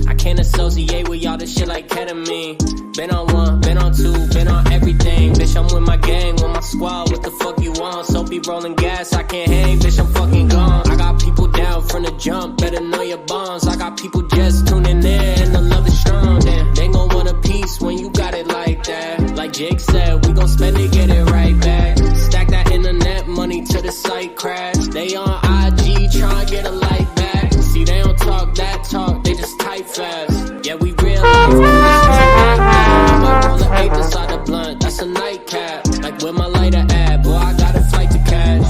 I can't associate with y'all, this shit like ketamine. Been on one, been on two, been on everything. Bitch, I'm with my gang, with my squad, what the fuck you want? So be rolling gas, I can't hang, bitch, I'm fucking gone. I got people down from the jump, better know your bonds. I got people just tuning in, and the love is strong. Damn, they gon' want a piece when you got it like that. Like Jake said, we gon' spend it, get it right back. Stack that internet money to the site crash. They on IG, tryna get a like back. See, they don't talk that talk, they just type fast. Yeah, we real life, I'ma roll an eighth inside the blunt, that's a nightcap. Like where my lighter at, boy, I got a flight to catch.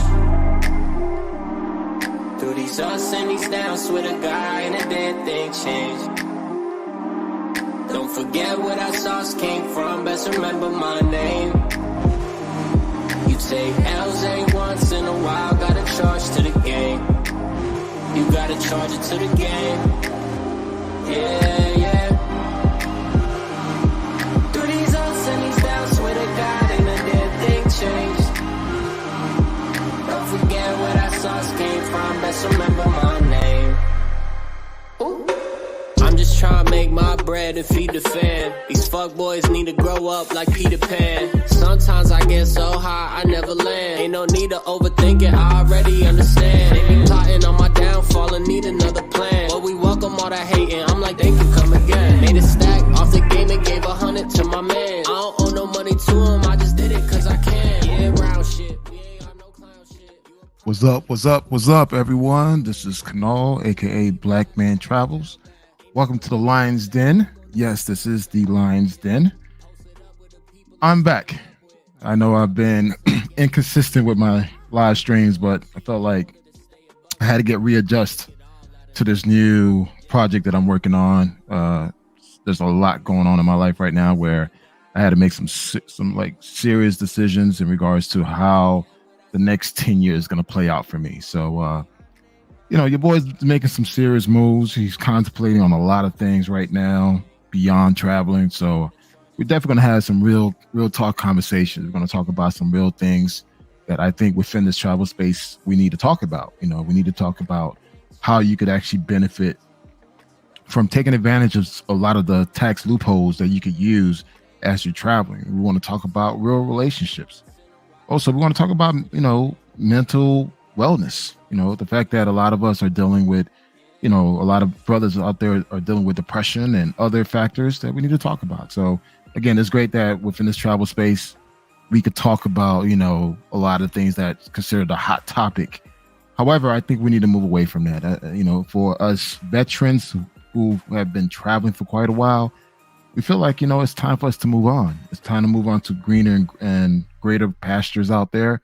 Through these ups and these downs, with a guy and a damn thing changed. Don't forget where that sauce came from, best remember my name. You take L's ain't once in a while, gotta charge to the game. You gotta charge it to the game. Yeah, yeah. Through these ups and these downs, swear to God, ain't a damn thing changed. Don't forget where that sauce came from, best remember my name. Ooh. I'm just trying to make my bread and feed the fam. These fuckboys need to grow up like Peter Pan. Sometimes I get so high, I never land. Ain't no need to overthink it, I already understand. They be plotting on my downfall and need another plan. But we welcome all that hating, I'm like, thank you, come again. Made a stack off the game and gave 100 to my man. I don't owe no money to him, I just did it cause I can. Yeah, round shit, we ain't got no clown shit. What's up, everyone? This is Kanal, aka Black Man Travels. Welcome to the Lion's Den. Yes, this is the Lion's Den. I'm back. I know I've been inconsistent with my live streams, but I felt like I had to get readjust to this new project that I'm working on. There's a lot going on in my life right now where I had to make some like serious decisions in regards to how the next 10 years is going to play out for me. So, your boy's making some serious moves. He's contemplating on a lot of things right now beyond traveling. So we're definitely going to have some real talk conversations. We're going to talk about some real things that I think within this travel space we need to talk about. We need to talk about how you could actually benefit from taking advantage of a lot of the tax loopholes that you could use as you're traveling. We want to talk about real relationships. Also, we want to talk about, mental wellness. The fact that a lot of us are dealing with, a lot of brothers out there are dealing with depression and other factors that we need to talk about. So again, it's great that within this travel space, we could talk about, a lot of things that's considered a hot topic. However, I think we need to move away from that. For us veterans who have been traveling for quite a while, we feel like, it's time for us to move on. It's time to move on to greener and greater pastures out there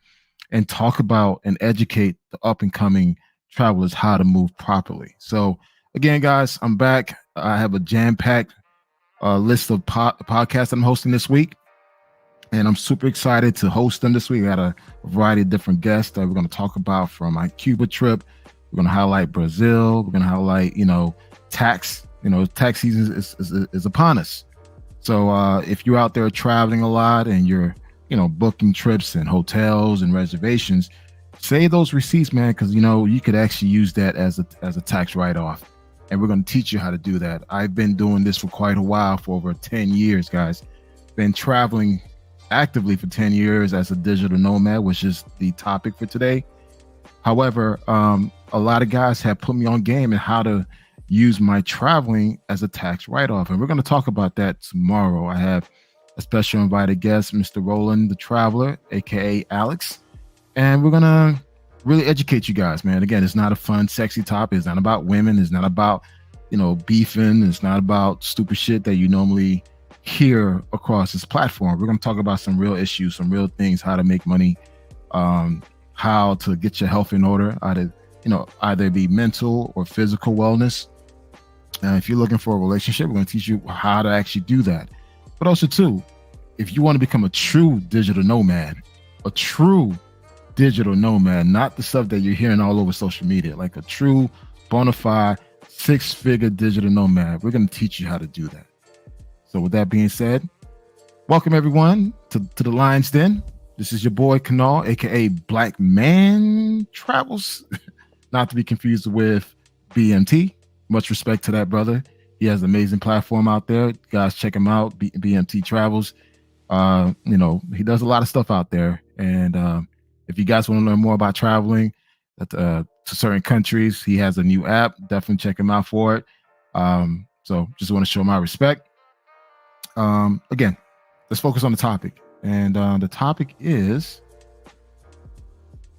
and talk about and educate the up and coming travelers how to move properly. So again, guys, I'm back. I have a jam-packed list of podcasts I'm hosting this week, and I'm super excited to host them this week. I got a variety of different guests that we're going to talk about from my Cuba trip. We're going to highlight Brazil. We're going to highlight, tax. Tax season is upon us. So if you're out there traveling a lot and you're booking trips and hotels and reservations, save those receipts, man, because you could actually use that as a tax write-off. And we're going to teach you how to do that. I've been doing this for quite a while, for over 10 years, guys. Been traveling actively for 10 years as a digital nomad, which is the topic for today. However, a lot of guys have put me on game in how to use my traveling as a tax write-off. And we're going to talk about that tomorrow. I have a special invited guest, Mr. Roland the Traveler, aka Alex. And we're going to really educate you guys, man. Again, it's not a fun, sexy topic. It's not about women. It's not about, beefing. It's not about stupid shit that you normally hear across this platform. We're going to talk about some real issues, some real things, how to make money, how to get your health in order, either be mental or physical wellness. And if you're looking for a relationship, we're going to teach you how to actually do that. But also, too, if you want to become a true digital nomad, not the stuff that you're hearing all over social media, like a true bona fide 6-figure digital nomad, we're going to teach you how to do that. So with that being said, welcome everyone to the Lion's Den. This is your boy Kanal, aka Black Man Travels, not to be confused with BMT. Much respect to that brother. He has an amazing platform out there. Guys, check him out. BMT Travels. He does a lot of stuff out there. And if you guys want to learn more about traveling to certain countries, he has a new app. Definitely check him out for it. So just want to show my respect. Again, let's focus on the topic. And the topic is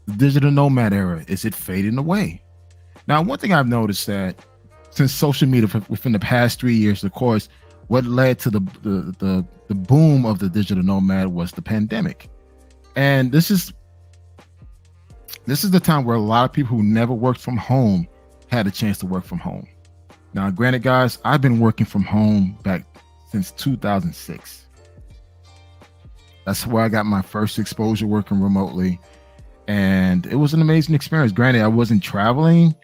the digital nomad era. Is it fading away? Now, one thing I've noticed that since social media within the past 3 years, of course, what led to the boom of the digital nomad was the pandemic. And this is the time where a lot of people who never worked from home had a chance to work from home. Now, granted, guys, I've been working from home back since 2006. That's where I got my first exposure working remotely. And it was an amazing experience. Granted, I wasn't traveling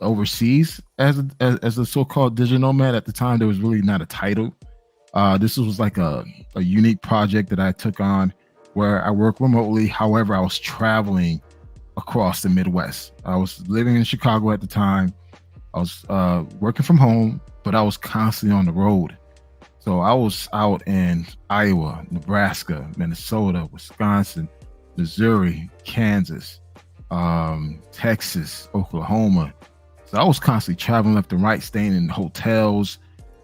overseas as a so-called digital nomad. At the time, there was really not a title. This was like a unique project that I took on where I work remotely. However, I was traveling across the Midwest. I was living in Chicago at the time. I was working from home, but I was constantly on the road. So I was out in Iowa, Nebraska, Minnesota, Wisconsin, Missouri, Kansas, Texas, Oklahoma. So I was constantly traveling left and right, staying in hotels.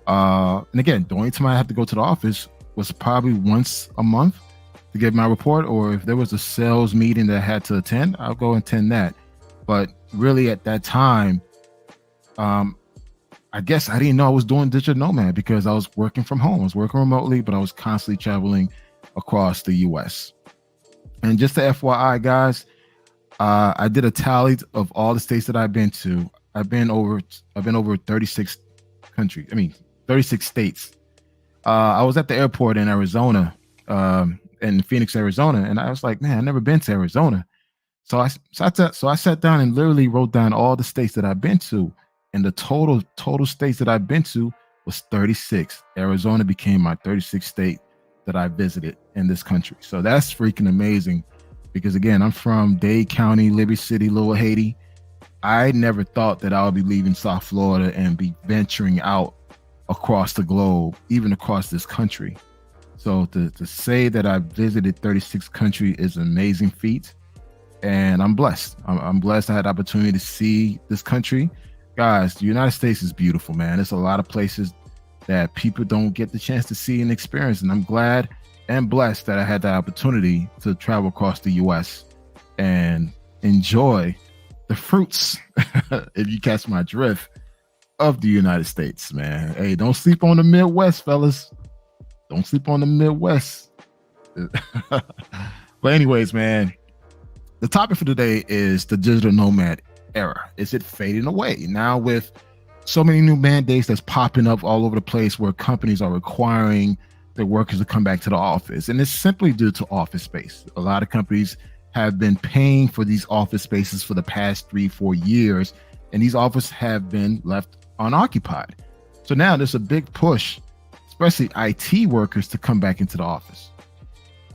And again, the only time I had to go to the office was probably once a month to get my report, or if there was a sales meeting that I had to attend, I'll go attend that. But really at that time, I guess I didn't know I was doing digital nomad because I was working from home. I was working remotely, but I was constantly traveling across the US. And just to FYI, guys, I did a tally of all the states that I've been to. I've been over 36 countries. 36 states. I was at the airport in Arizona, in Phoenix, Arizona, and I was like, man, I've never been to Arizona. So I sat down and literally wrote down all the states that I've been to, and the total states that I've been to was 36. Arizona became my 36th state that I visited in this country. So that's freaking amazing because, again, I'm from Dade County, Liberty City, Little Haiti. I never thought that I would be leaving South Florida and be venturing out across the globe, even across this country. So to say that I visited 36 countries is an amazing feat. And I'm blessed. I'm blessed I had the opportunity to see this country. Guys, the United States is beautiful, man. There's a lot of places that people don't get the chance to see and experience. And I'm glad and blessed that I had the opportunity to travel across the US and enjoy the fruits, if you catch my drift, of the United States, man. Hey, don't sleep on the Midwest, fellas. Don't sleep on the Midwest. But anyways, man, the topic for today is the digital nomad era. Is it fading away? Now, with so many new mandates that's popping up all over the place where companies are requiring their workers to come back to the office, and it's simply due to office space. A lot of companies have been paying for these office spaces for the past 3-4 years, and these offices have been left unoccupied. So now there's a big push, especially IT workers, to come back into the office.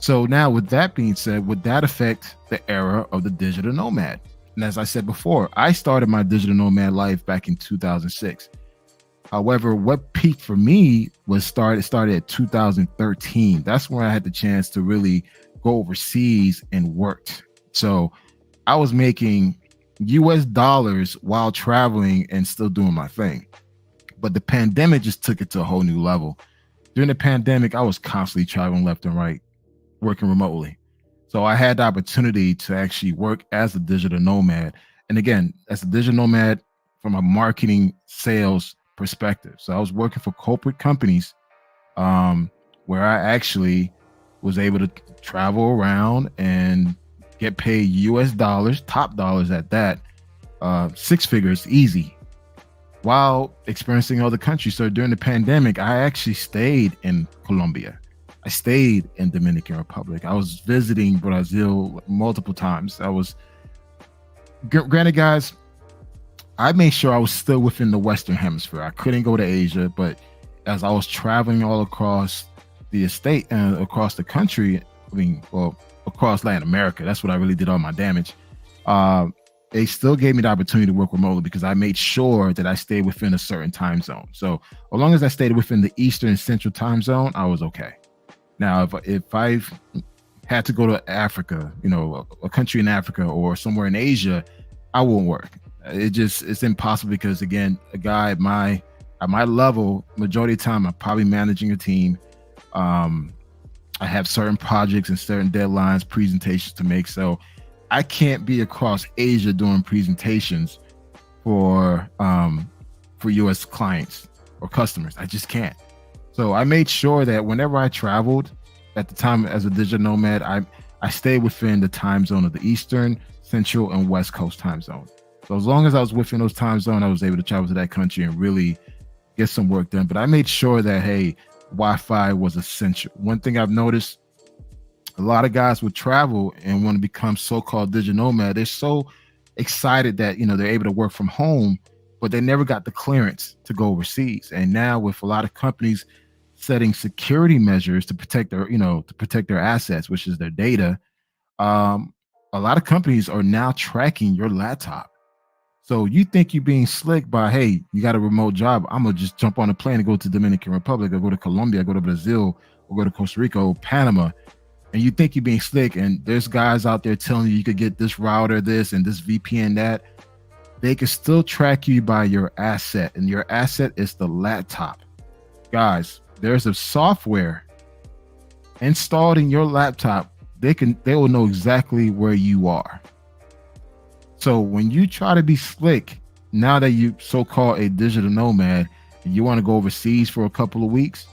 So now, with that being said, would that affect the era of the digital nomad? And as I said before, I started my digital nomad life back in 2006. However, what peaked for me was started at 2013. That's when I had the chance to really go overseas and worked. So I was making US dollars while traveling and still doing my thing. But the pandemic just took it to a whole new level. During the pandemic, I was constantly traveling left and right, working remotely. So I had the opportunity to actually work as a digital nomad. And again, as a digital nomad from a marketing sales perspective. So I was working for corporate companies where I actually was able to travel around and get paid US dollars, top dollars at that, 6 figures easy, while experiencing other countries. So during the pandemic, I actually stayed in Colombia. I stayed in Dominican Republic. I was visiting Brazil multiple times. I was, granted, guys, I made sure I was still within the Western Hemisphere. I couldn't go to Asia, but as I was traveling all across the estate and across the country, across Latin America, that's what I really did all my damage. they still gave me the opportunity to work remotely because I made sure that I stayed within a certain time zone. So as long as I stayed within the Eastern and Central time zone, I was okay. Now, if I've had to go to Africa, a country in Africa or somewhere in Asia, I won't work. It's impossible because, again, a guy at my level, majority of the time, I'm probably managing a team. I have certain projects and certain deadlines, presentations to make. So I can't be across Asia doing presentations for U.S. clients or customers. I just can't. So I made sure that whenever I traveled at the time as a digital nomad, I stayed within the time zone of the Eastern, Central, and West Coast time zone. So as long as I was within those time zones, I was able to travel to that country and really get some work done. But I made sure that, hey, Wi-Fi was essential. One thing I've noticed, a lot of guys would travel and want to become so-called digital nomad. They're so excited that, they're able to work from home, but they never got the clearance to go overseas. And now with a lot of companies setting security measures to protect their assets, which is their data, a lot of companies are now tracking your laptop. So you think you're being slick by, hey, you got a remote job, I'm gonna just jump on a plane and go to Dominican Republic or go to Colombia, go to Brazil, or go to Costa Rica or Panama, and you think you're being slick, and there's guys out there telling you could get this router, this, and this VPN, that. They can still track you by your asset, and your asset is the laptop. Guys, there's a software installed in your laptop. They will know exactly where you are. So when you try to be slick, now that you so-called a digital nomad, and you want to go overseas for a couple of weeks,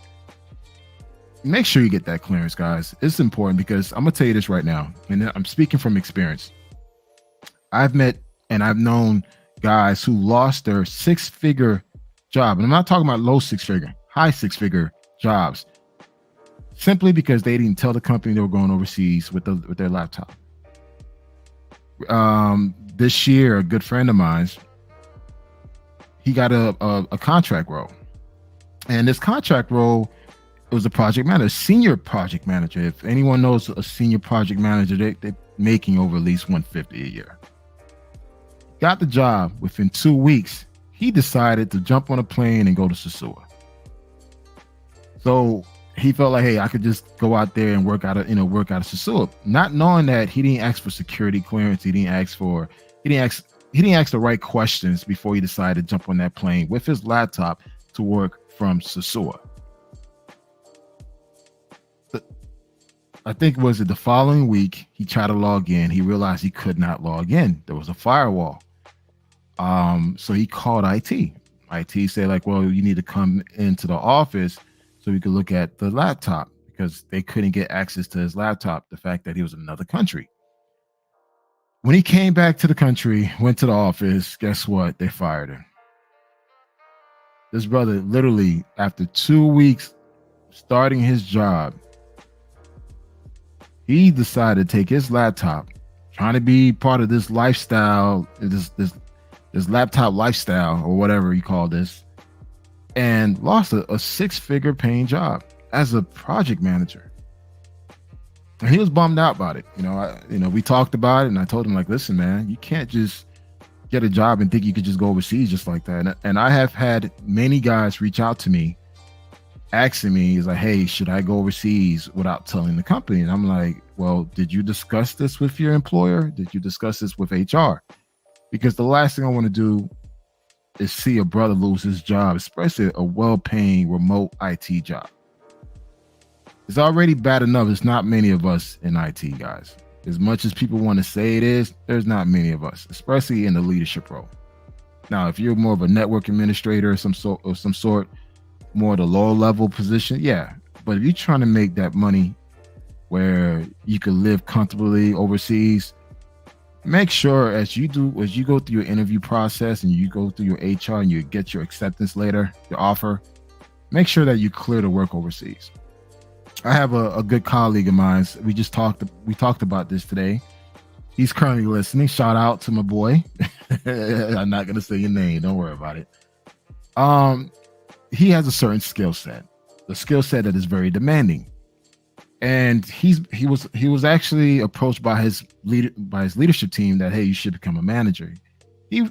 make sure you get that clearance, guys. It's important because I'm gonna tell you this right now, and I'm speaking from experience. I've met and I've known guys who lost their six-figure job, and I'm not talking about low six-figure, high six-figure jobs, simply because they didn't tell the company they were going overseas with their laptop. This year, a good friend of mine, he got a contract role, and this contract role, it was a project manager, senior project manager. If anyone knows a senior project manager, they're making over at least $150 a year. Got the job. Within 2 weeks, he decided to jump on a plane and go to Sasua. So he felt like, hey, I could just go out there and work out of Sasua, not knowing that he didn't ask for security clearance. He didn't ask the right questions before he decided to jump on that plane with his laptop to work from Sasua. I think the following week, he tried to log in. He realized he could not log in. There was a firewall. So he called IT. IT said, like, well, you need to come into the office so we could look at the laptop, because they couldn't get access to his laptop, the fact that he was in another country. When he came back to the country, went to the office, guess what? They fired him. This brother, literally, after 2 weeks starting his job, he decided to take his laptop, trying to be part of this lifestyle, this laptop lifestyle, or whatever you call this, and lost a six-figure paying job as a project manager. And he was bummed out about it. We talked about it, and I told him, like, listen, man, you can't just get a job and think you could just go overseas just like that. And I have had many guys reach out to me asking me, is like, hey, should I go overseas without telling the company? And I'm like, well, did you discuss this with your employer? Did you discuss this with HR? Because the last thing I want to do is see a brother lose his job, especially a well-paying remote IT job. It's already bad enough. It's not many of us in IT, guys. As much as people want to say it is, there's not many of us, especially in the leadership role. Now, if you're more of a network administrator of some sort, more the lower level position, yeah. But if you're trying to make that money where you can live comfortably overseas, make sure as you go through your interview process and you go through your HR and you get your acceptance letter, your offer, make sure that you clear to work overseas. I have a good colleague of mine. We talked about this today. He's currently listening. Shout out to my boy. I'm not gonna say your name. Don't worry about it. He has a certain skill set, the skill set that is very demanding. And he was actually approached by his leadership team that, hey, you should become a manager. He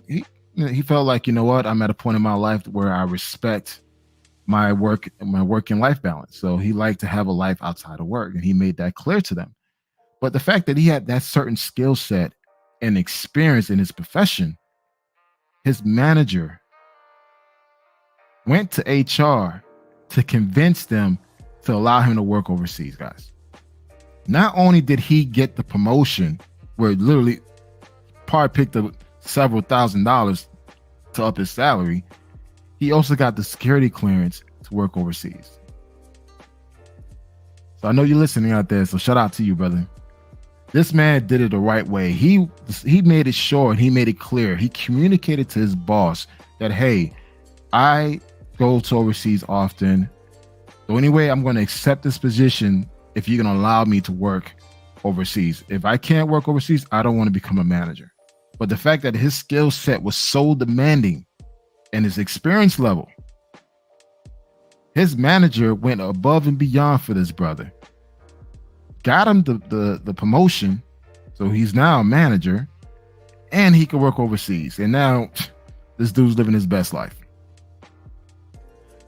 felt like, you know what, I'm at a point in my life where I respect my work and life balance. So he liked to have a life outside of work, and he made that clear to them. But the fact that he had that certain skill set and experience in his profession, his manager went to HR to convince them to allow him to work overseas, guys. Not only did he get the promotion, where literally probably picked up several $1,000s to up his salary, he also got the security clearance to work overseas. So I know you're listening out there, so shout out to you, brother. This man did it the right way. He made it sure, and he made it clear. He communicated to his boss that, hey, I go to overseas often. The only way I'm going to accept this position if you're going to allow me to work overseas. If I can't work overseas, I don't want to become a manager. But the fact that his skill set was so demanding and his experience level, his manager went above and beyond for this brother. Got him the promotion, so he's now a manager, and he can work overseas. And now this dude's living his best life.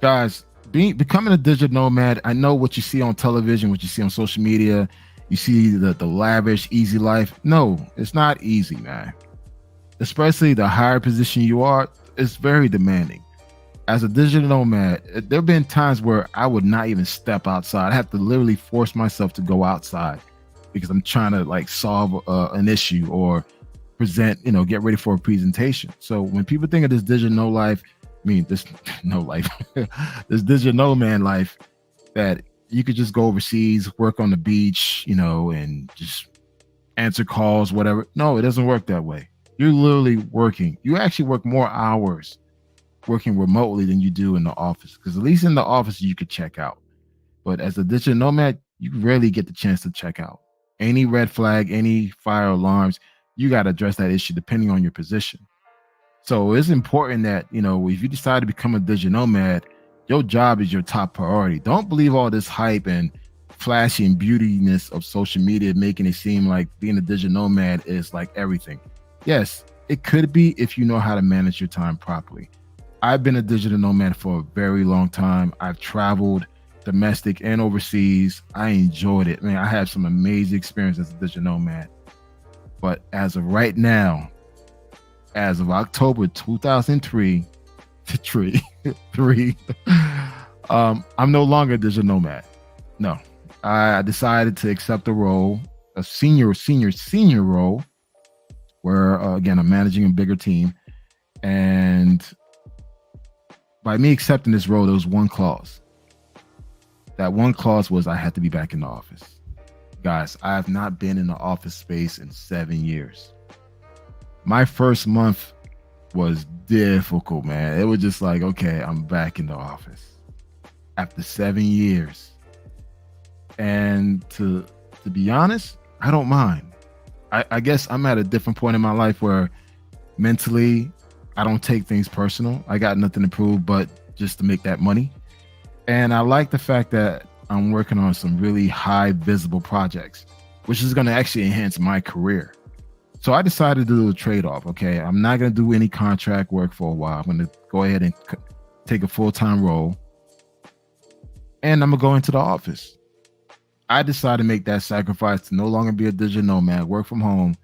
Guys, becoming a digital nomad, I know what you see on television, what you see on social media, you see the lavish, easy life. No, it's not easy, man. Especially the higher position you are, it's very demanding. As a digital nomad, there have been times where I would not even step outside. I have to literally force myself to go outside because I'm trying to like solve an issue or present, get ready for a presentation. So when people think of this digital this digital nomad life, that you could just go overseas, work on the beach, and just answer calls, whatever. No, it doesn't work that way. You're literally working. You actually work more hours working remotely than you do in the office, because at least in the office you could check out. But as a digital nomad, you rarely get the chance to check out. Any red flag, any fire alarms, you got to address that issue depending on your position. So it's important that, if you decide to become a digital nomad, your job is your top priority. Don't believe all this hype and flashy and beautiness of social media making it seem like being a digital nomad is like everything. Yes, it could be if you know how to manage your time properly. I've been a digital nomad for a very long time. I've traveled domestic and overseas. I enjoyed it. Man, I had some amazing experiences as a digital nomad. But as of right now, as of October 2003, I'm no longer a digital nomad. No, I decided to accept a role, a senior role, where again, I'm managing a bigger team. And by me accepting this role, there was one clause. That one clause was I had to be back in the office. Guys, I have not been in the office space in 7 years. My first month was difficult, man. It was just like, okay, I'm back in the office after 7 years. And to be honest, I don't mind. I guess I'm at a different point in my life where mentally, I don't take things personal. I got nothing to prove but just to make that money. And I like the fact that I'm working on some really high visible projects, which is going to actually enhance my career. So I decided to do a trade-off. Okay, I'm not going to do any contract work for a while. I'm going to go ahead and take a full-time role, and I'm going to go into the office. I decided to make that sacrifice to no longer be a digital nomad, work from home.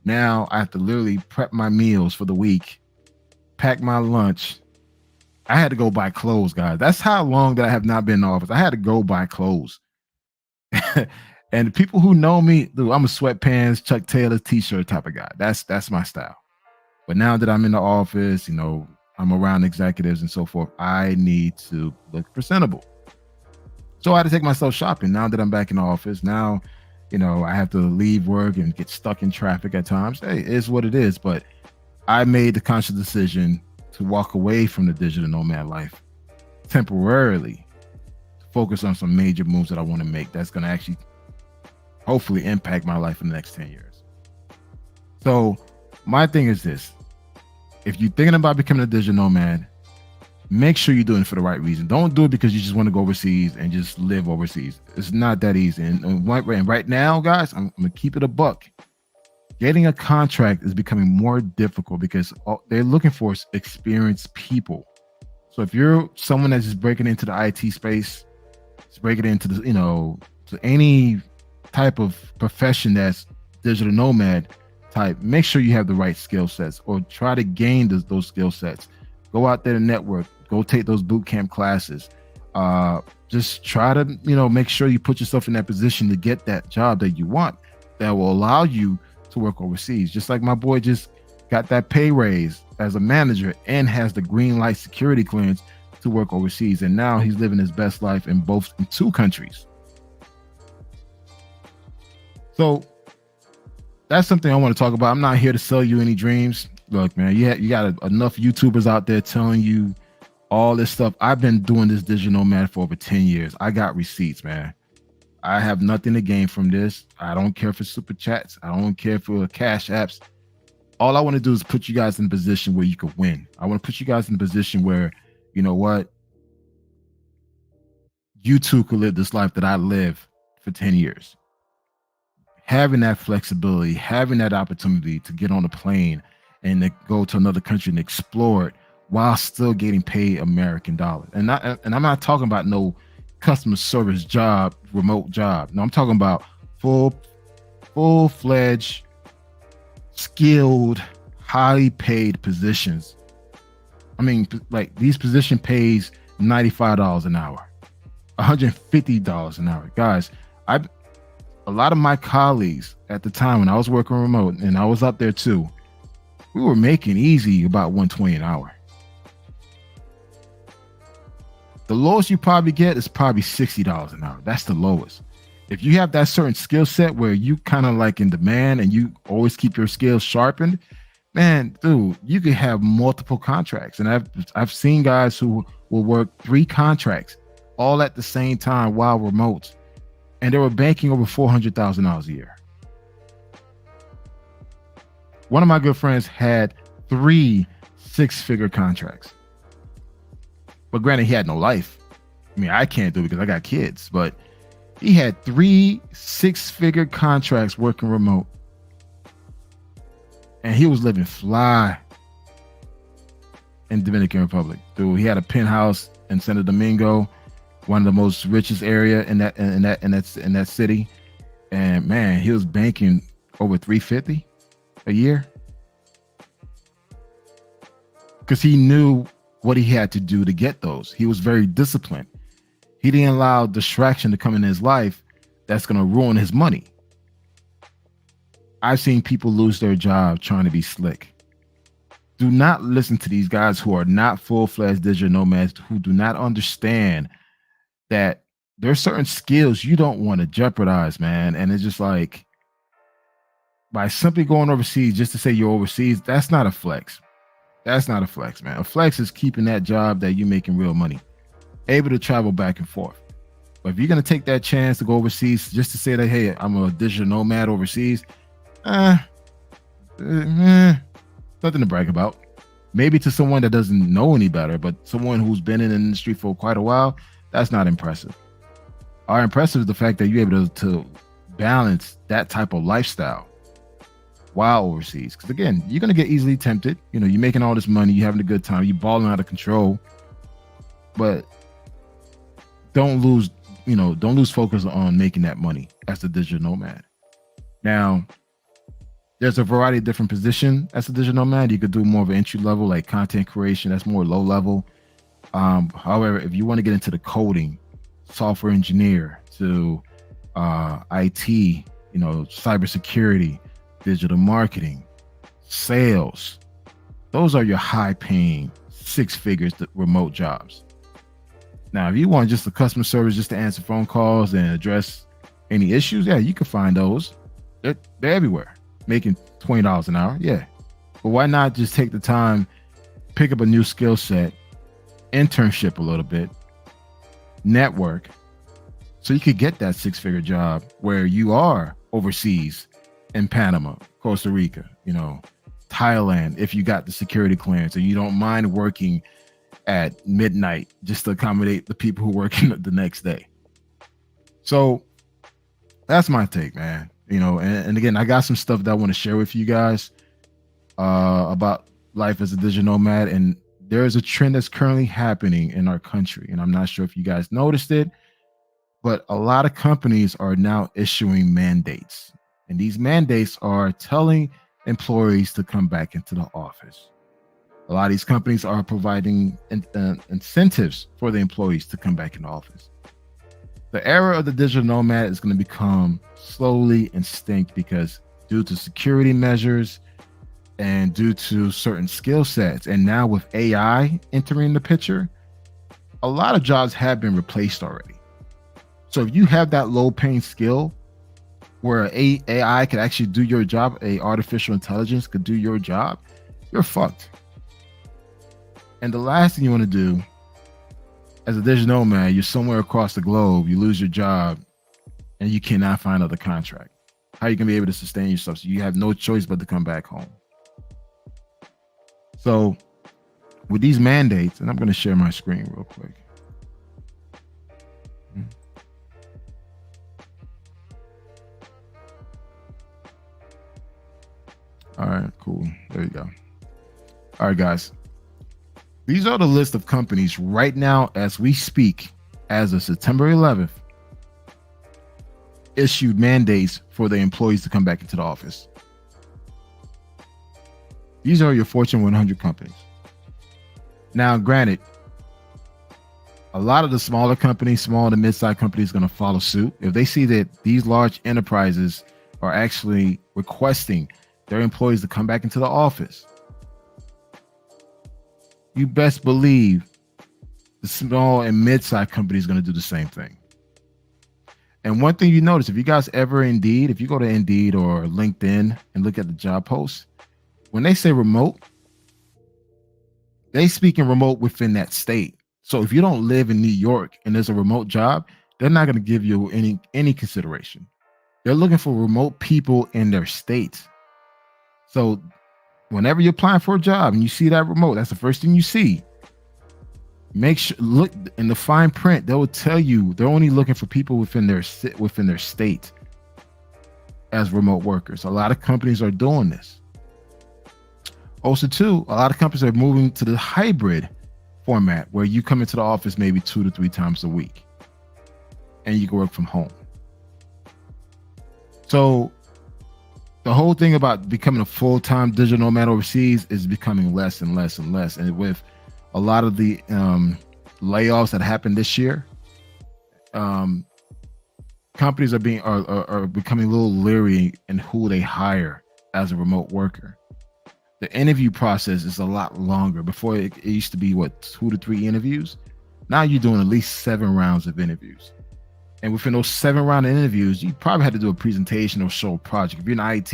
Now I have to literally prep my meals for the week, pack my lunch. I had to go buy clothes, guys. That's how long that I have not been in the office. I had to go buy clothes. And the people who know me, dude, I'm a sweatpants, Chuck Taylor t-shirt type of guy. That's my style. But now that I'm in the office, I'm around executives and so forth, I need to look presentable. So I had to take myself shopping. Now that I'm back in the office, now, I have to leave work and get stuck in traffic at times. Hey, it is what it is. But I made the conscious decision to walk away from the digital nomad life temporarily, to focus on some major moves that I want to make that's going to actually hopefully impact my life in the next 10 years. So my thing is this: if you're thinking about becoming a digital nomad, make sure you're doing it for the right reason. Don't do it because you just want to go overseas and just live overseas. It's not that easy. And right now, guys, I'm gonna keep it a buck. Getting a contract is becoming more difficult because they're looking for experienced people. So if you're someone that's just breaking into the IT space, just breaking into the, to any type of profession that's digital nomad type, make sure you have the right skill sets or try to gain those skill sets. Go out there to network, go take those boot camp classes. Just try to, make sure you put yourself in that position to get that job that you want that will allow you to work overseas. Just like my boy just got that pay raise as a manager and has the green light security clearance to work overseas. And now he's living his best life in two countries. So that's something I want to talk about. I'm not here to sell you any dreams. Look, man, you got enough YouTubers out there telling you all this stuff. I've been doing this digital nomad for over 10 years. I got receipts, man. I have nothing to gain from this. I don't care for super chats. I don't care for cash apps. All I want to do is put you guys in a position where you could win. I want to put you guys in a position where, you know what, you too could live this life that I live for 10 years. Having that flexibility, having that opportunity to get on a plane and to go to another country and explore it while still getting paid American dollars. And I'm not talking about no customer service job, remote job. No, I'm talking about full-fledged, skilled, highly paid positions. I mean, like these position pays $95 an hour, $150 an hour. Guys, a lot of my colleagues at the time when I was working remote, and I was up there too, we were making easy about $120 an hour. The lowest you probably get is probably $60 an hour. That's the lowest. If you have that certain skill set where you kind of like in demand and you always keep your skills sharpened, man, dude, you could have multiple contracts. And I've seen guys who will work 3 contracts all at the same time while remote, and they were banking over $400,000 a year. One of my good friends had 3 6-figure contracts. But granted, he had no life. I mean, I can't do it because I got kids, but he had 3 6-figure contracts working remote. And he was living fly in Dominican Republic. Dude, he had a penthouse in Santo Domingo, one of the most richest area in that city. And man, he was banking over $350 a year. Because he knew what he had to do to get those. He was very disciplined. He didn't allow distraction to come in his life that's going to ruin his money. I've seen people lose their job trying to be slick. Do not listen to these guys who are not full-fledged digital nomads, who do not understand that there's certain skills you don't want to jeopardize, man. And it's just like, by simply going overseas just to say you're overseas, that's not a flex. That's not a flex, man. A flex is keeping that job that you're making real money, able to travel back and forth. But if you're going to take that chance to go overseas just to say that, hey, I'm a digital nomad overseas, nothing to brag about. Maybe to someone that doesn't know any better, but someone who's been in the industry for quite a while, that's not impressive. Our impressive is the fact that you're able to balance that type of lifestyle while overseas. Because again, you're going to get easily tempted. You're making all this money, you're having a good time, you're balling out of control, but don't lose focus on making that money as a digital nomad. Now, there's a variety of different positions as a digital nomad. You could do more of an entry level, like content creation. That's more low level. However, if you want to get into the coding, software engineer, to IT, cybersecurity, digital marketing, sales, those are your high paying 6 figures remote jobs. Now, if you want just the customer service, just to answer phone calls and address any issues, yeah, you can find those. They're everywhere, making $20 an hour. Yeah. But why not just take the time, pick up a new skill set, internship a little bit, network, so you could get that 6-figure job where you are overseas in Panama, Costa Rica, Thailand, if you got the security clearance and you don't mind working at midnight just to accommodate the people who work the next day. So that's my take, man. And again, I got some stuff that I want to share with you guys about life as a digital nomad. And there is a trend that's currently happening in our country. And I'm not sure if you guys noticed it, but a lot of companies are now issuing mandates. And these mandates are telling employees to come back into the office. A lot of these companies are providing incentives for the employees to come back in the office. The era of the digital nomad is going to become slowly extinct because due to security measures and due to certain skill sets, and now with AI entering the picture, a lot of jobs have been replaced already. So if you have that low paying skill where AI could actually do your job, artificial intelligence could do your job, you're fucked. And the last thing you want to do as a digital nomad, you're somewhere across the globe, you lose your job, and you cannot find another contract. How are you going to be able to sustain yourself? So you have no choice but to come back home. So with these mandates, and I'm going to share my screen real quick. All right, cool. There you go. All right, guys. These are the list of companies right now as we speak, as of September 11th, issued mandates for the employees to come back into the office. These are your Fortune 100 companies. Now, granted, a lot of the smaller companies, small to mid-sized companies, are going to follow suit. If they see that these large enterprises are actually requesting their employees to come back into the office, you best believe the small and mid-sized company is going to do the same thing. And one thing you notice, if you guys ever Indeed, if you go to Indeed or LinkedIn and look at the job posts, when they say remote, they speak in remote within that state. So if you don't live in New York and there's a remote job, they're not going to give you any consideration. They're looking for remote people in their state. So whenever you're applying for a job and you see that remote, that's the first thing you see. Make sure, look in the fine print. They will tell you they're only looking for people within their state as remote workers. A lot of companies are doing this. Also, too, a lot of companies are moving to the hybrid format where you come into the office maybe 2 to 3 times a week, and you can work from home. So the whole thing about becoming a full-time digital nomad overseas is becoming less and less and less. And with a lot of the layoffs that happened this year, companies are becoming a little leery in who they hire as a remote worker. The interview process is a lot longer. Before it used to be 2 to 3 interviews. Now you're doing at least 7 rounds of interviews. And within those 7 round of interviews, you probably had to do a presentation or show a project. If you're in IT,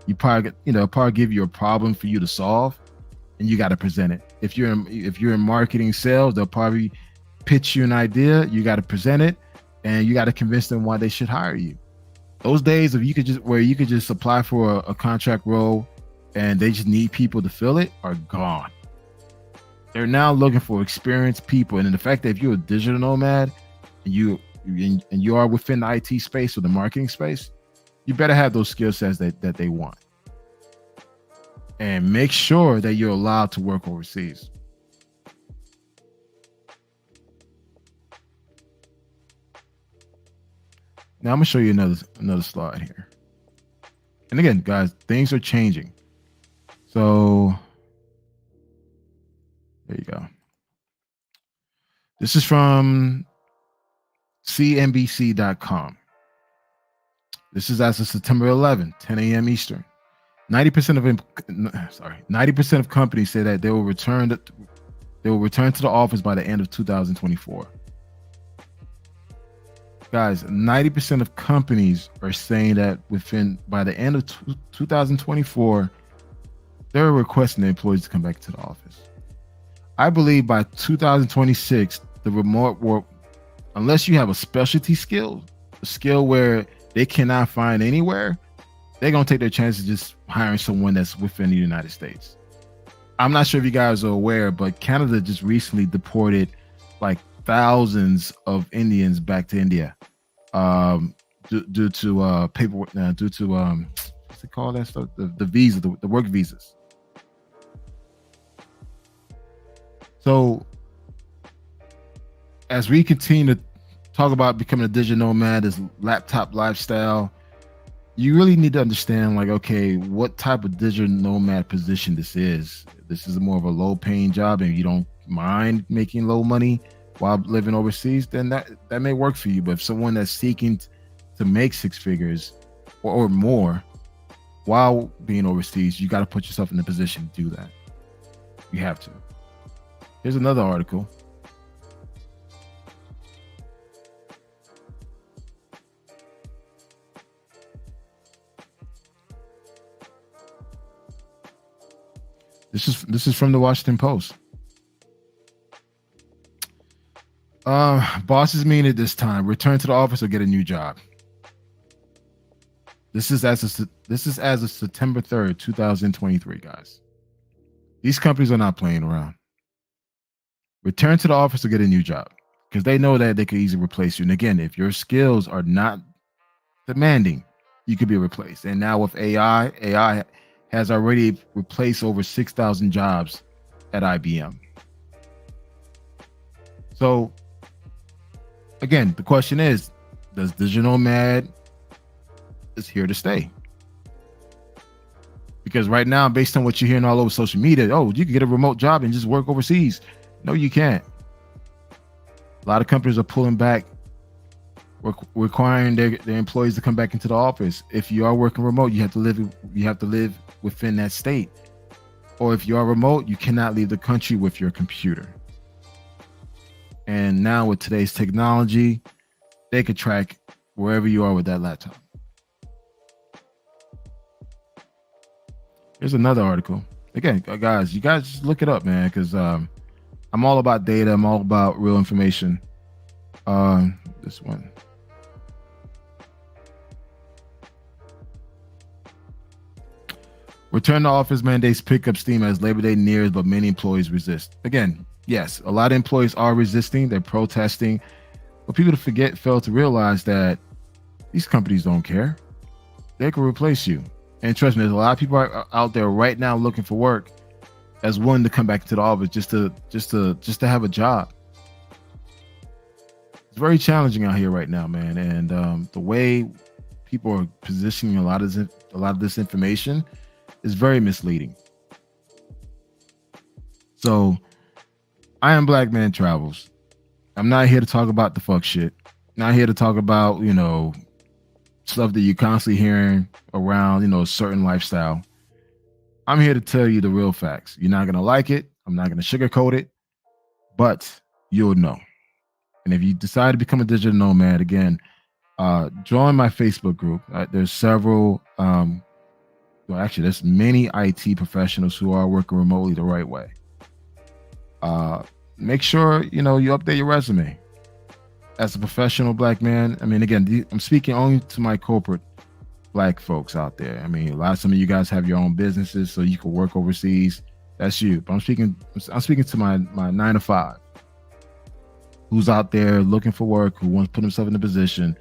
you probably give you a problem for you to solve, and you got to present it. If you're in marketing sales, they'll probably pitch you an idea. You got to present it, and you got to convince them why they should hire you. Those days of you could just apply for a contract role, and they just need people to fill it, are gone. They're now looking for experienced people, and the fact that if you're a digital nomad and you are within the IT space or the marketing space, you better have those skill sets that they want. And make sure that you're allowed to work overseas. Now I'm gonna show you another slide here. And again, guys, things are changing. So there you go. This is from CNBC.com. This is as of September 11, 10 a.m. Eastern. 90% of companies say that they will return to the office by the end of 2024. Guys, 90% of companies are saying that by the end of 2024, they're requesting the employees to come back to the office. I believe by 2026, the remote work, unless you have a specialty skill, a skill where they cannot find anywhere, they're going to take their chances just hiring someone that's within the United States. I'm not sure if you guys are aware, but Canada just recently deported like thousands of Indians back to India, due to paperwork, due to what's it called, that stuff, the visa, the work visas. So as we continue to talk about becoming a digital nomad, this laptop lifestyle, you really need to understand, like, okay, what type of digital nomad position this is. This is more of a low paying job and you don't mind making low money while living overseas, then that may work for you. But if someone that's seeking to make six figures or more while being overseas, you got to put yourself in the position to do that. You have to. Here's another article. This is from the Washington Post. Bosses mean it this time. Return to the office or get a new job. This is as of September 3rd, 2023, guys. These companies are not playing around. Return to the office or get a new job, because they know that they could easily replace you. And again, if your skills are not demanding, you could be replaced. And now with AI has already replaced over 6,000 jobs at IBM. So again, the question is, does digital nomad is here to stay? Because right now, based on what you're hearing all over social media, oh, you can get a remote job and just work overseas. No, you can't. A lot of companies are pulling back, requiring their employees to come back into the office. If you are working remote, you have to live within that state. Or if you are remote, you cannot leave the country with your computer. And now with today's technology, they could track wherever you are with that laptop. Here's another article. Again, guys, you guys just look it up, man, because I'm all about data. I'm all about real information. This one. Return to office mandates pick up steam as Labor Day nears, but many employees resist. Again, yes, a lot of employees are resisting. They're protesting. But people fail to realize that these companies don't care. They can replace you. And trust me, there's a lot of people out there right now looking for work as willing to come back to the office just to have a job. It's very challenging out here right now, man. And the way people are positioning a lot of this information is very misleading. So I am Black Man Travels. I'm not here to talk about the fuck shit. Not here to talk about, stuff that you're constantly hearing around, a certain lifestyle. I'm here to tell you the real facts. You're not going to like it. I'm not going to sugarcoat it, but you'll know. And if you decide to become a digital nomad, again, join my Facebook group. There's several, there's many IT professionals who are working remotely the right way. Make sure, you update your resume. As a professional Black man, I mean, again, I'm speaking only to my corporate Black folks out there. I mean, some of you guys have your own businesses, so you can work overseas. That's you. But I'm speaking to my 9-to-5, who's out there looking for work, who wants to put himself in a position.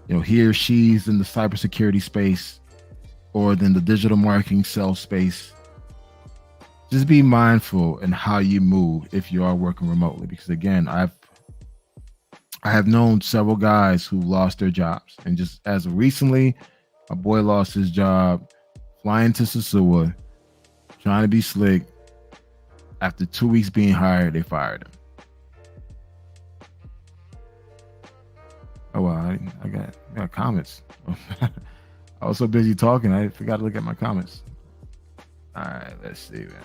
He or she's in the cybersecurity space, or then the digital marketing sales space. Just be mindful in how you move if you are working remotely, because again, I have known several guys who lost their jobs, and just as of recently, my boy lost his job flying to Sasua, trying to be slick. After 2 weeks being hired, they fired him. Oh wow, I got comments. I was so busy talking, I forgot to look at my comments. All right, let's see, man.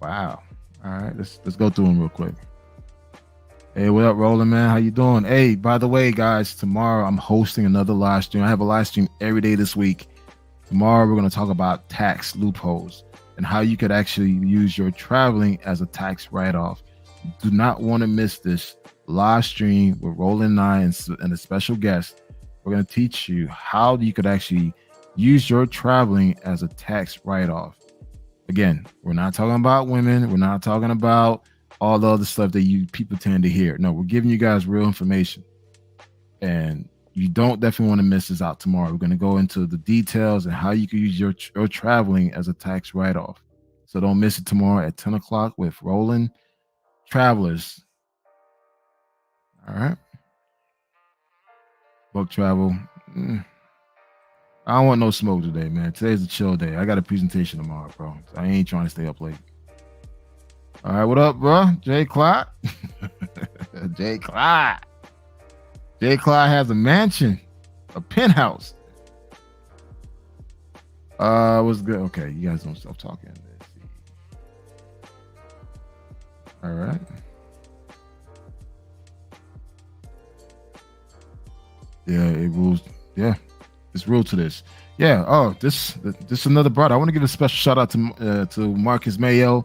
Wow. All right, let's go through them real quick. Hey, what up, Roland, man? How you doing? Hey, by the way, guys, tomorrow I'm hosting another live stream. I have a live stream every day this week. Tomorrow we're going to talk about tax loopholes and how you could actually use your traveling as a tax write-off. You do not want to miss this live stream with Roland and I and a special guest. We're going to teach you how you could actually use your traveling as a tax write-off. Again, we're not talking about women. We're not talking about all the other stuff that you people tend to hear. No, we're giving you guys real information. And you don't definitely want to miss this out tomorrow. We're going to go into the details and how you can use your traveling as a tax write-off. So don't miss it tomorrow at 10 o'clock with Roland Travelers. All right. Book travel. I don't want no smoke today, man. Today's a chill day. I got a presentation tomorrow, bro. So I ain't trying to stay up late. All right, what up, bro? Jay Clyde. Jay Clyde. Jay Clyde has a mansion, a penthouse. What's good? Okay, you guys don't stop talking. Let's see. All right. Yeah, it rules. Yeah, it's real to this. Yeah. Oh, this another brother. I want to give a special shout out to Marcus Mayo.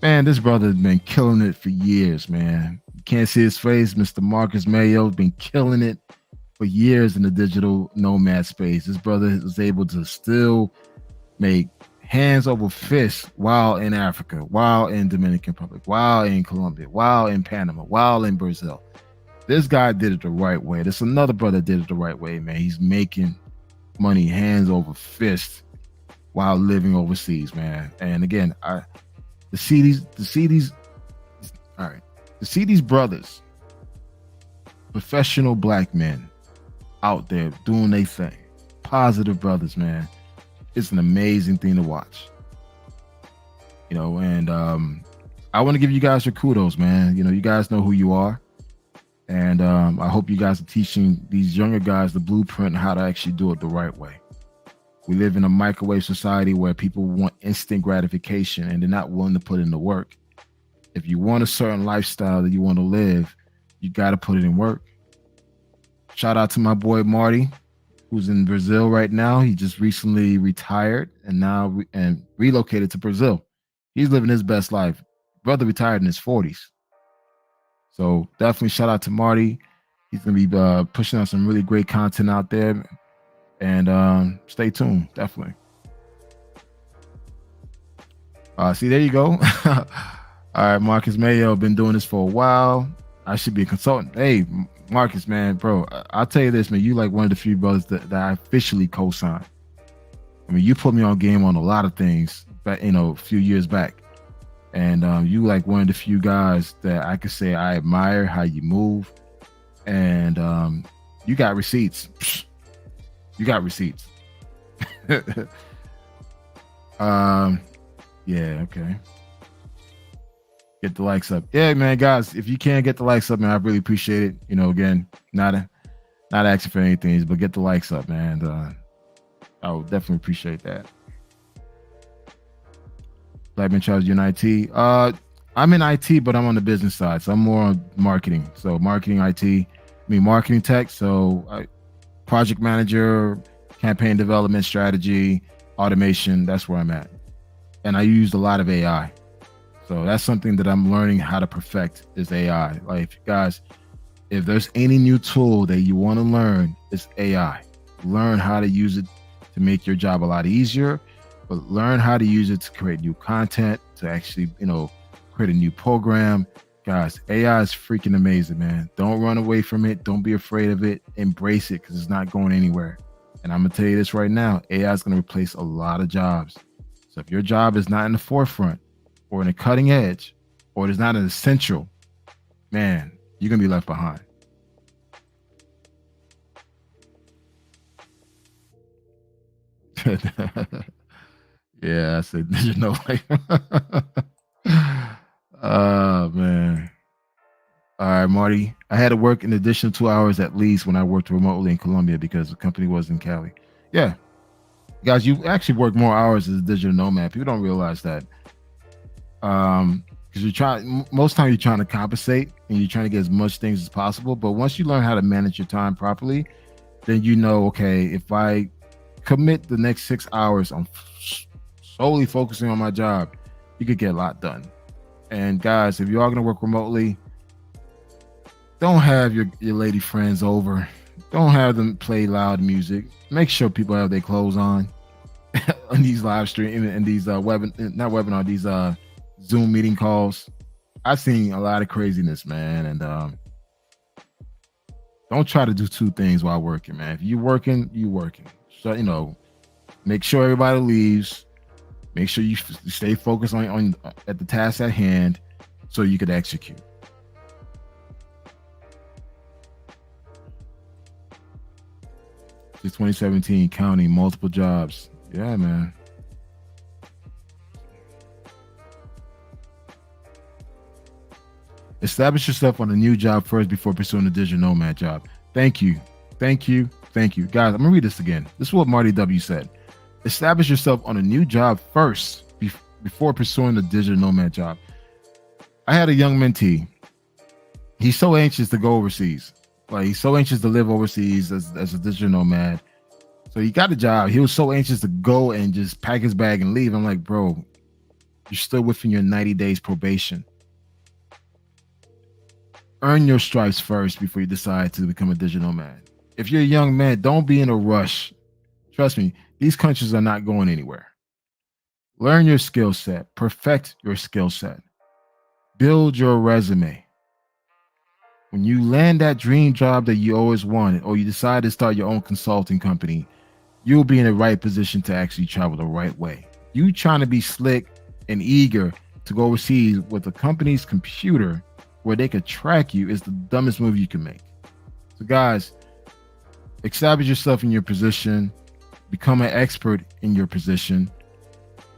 Man, this brother has been killing it for years, man. You can't see his face. Mr. Marcus Mayo has been killing it for years in the digital nomad space. This brother was able to still make hands over fists while in Africa, while in Dominican Republic, while in Colombia, while in Panama, while in Brazil. This guy did it the right way. There's another brother did it the right way, man. He's making money hands over fist while living overseas, man. And again, to see these brothers, professional black men out there doing their thing, positive brothers, man. It's an amazing thing to watch. You know, and I want to give you guys your kudos, man. You know, you guys know who you are. And I hope you guys are teaching these younger guys the blueprint on how to actually do it the right way. We live in a microwave society where people want instant gratification and they're not willing to put in the work. If you want a certain lifestyle that you want to live, you got to put it in work. Shout out to my boy Marty, who's in Brazil right now. He just recently retired and relocated to Brazil. He's living his best life. Brother retired in his 40s. So definitely shout out to Marty. He's going to be pushing out some really great content out there. And stay tuned, definitely. See, there you go. All right, Marcus Mayo, been doing this for a while. I should be a consultant. Hey, Marcus, man, bro, I'll tell you this, man. You like one of the few brothers that I officially co-signed. I mean, you put me on game on a lot of things, but a few years back. And you like one of the few guys that I could say I admire how you move. And you got receipts. You got receipts. Yeah, okay. Get the likes up. Yeah, man, guys, if you can get the likes up, man, I really appreciate it. Again, not asking for anything, but get the likes up, man. I would definitely appreciate that. Blackman Charles, you in IT? I'm in IT, but I'm on the business side, so I'm more on marketing. So marketing IT, marketing tech. So project manager, campaign development, strategy, automation. That's where I'm at, and I used a lot of AI. So that's something that I'm learning how to perfect is AI. Like, guys, if there's any new tool that you want to learn, it's AI. Learn how to use it to make your job a lot easier, but learn how to use it to create new content, to actually, create a new program. Guys, AI is freaking amazing, man. Don't run away from it. Don't be afraid of it. Embrace it, because it's not going anywhere. And I'm going to tell you this right now. AI is going to replace a lot of jobs. So if your job is not in the forefront or in the cutting edge, or it is not an essential, man, you're going to be left behind. Yeah, I said, oh, man. All right, Marty. I had to work an additional 2 hours at least when I worked remotely in Colombia because the company was in Cali. Yeah. Guys, you actually work more hours as a digital nomad. People don't realize that. Because most time you're trying to compensate and you're trying to get as much things as possible. But once you learn how to manage your time properly, then okay, if I commit the next 6 hours on solely focusing on my job, you could get a lot done. And guys, if you are going to work remotely, don't have your lady friends over. Don't have them play loud music. Make sure people have their clothes on. on these live stream and these these Zoom meeting calls. I've seen a lot of craziness, man, and don't try to do two things while working, man. If you're working, you working. So make sure everybody leaves. Make sure you stay focused on at the task at hand, so you could execute. It's 2017, counting multiple jobs. Yeah, man. Establish yourself on a new job first before pursuing a digital nomad job. Thank you. Guys, I'm going to read this again. This is what Marty W. said. Establish yourself on a new job first before pursuing a digital nomad job. I had a young mentee. He's so anxious to go overseas. Like, he's so anxious to live overseas as a digital nomad. So he got a job. He was so anxious to go and just pack his bag and leave. I'm like, bro, you're still within your 90 days probation. Earn your stripes first before you decide to become a digital nomad. If you're a young man, don't be in a rush. Trust me, these countries are not going anywhere. Learn your skill set. Perfect your skill set. Build your resume. When you land that dream job that you always wanted, or you decide to start your own consulting company, you'll be in the right position to actually travel the right way. You trying to be slick and eager to go overseas with a company's computer where they could track you is the dumbest move you can make. So guys, establish yourself in your position, become an expert in your position,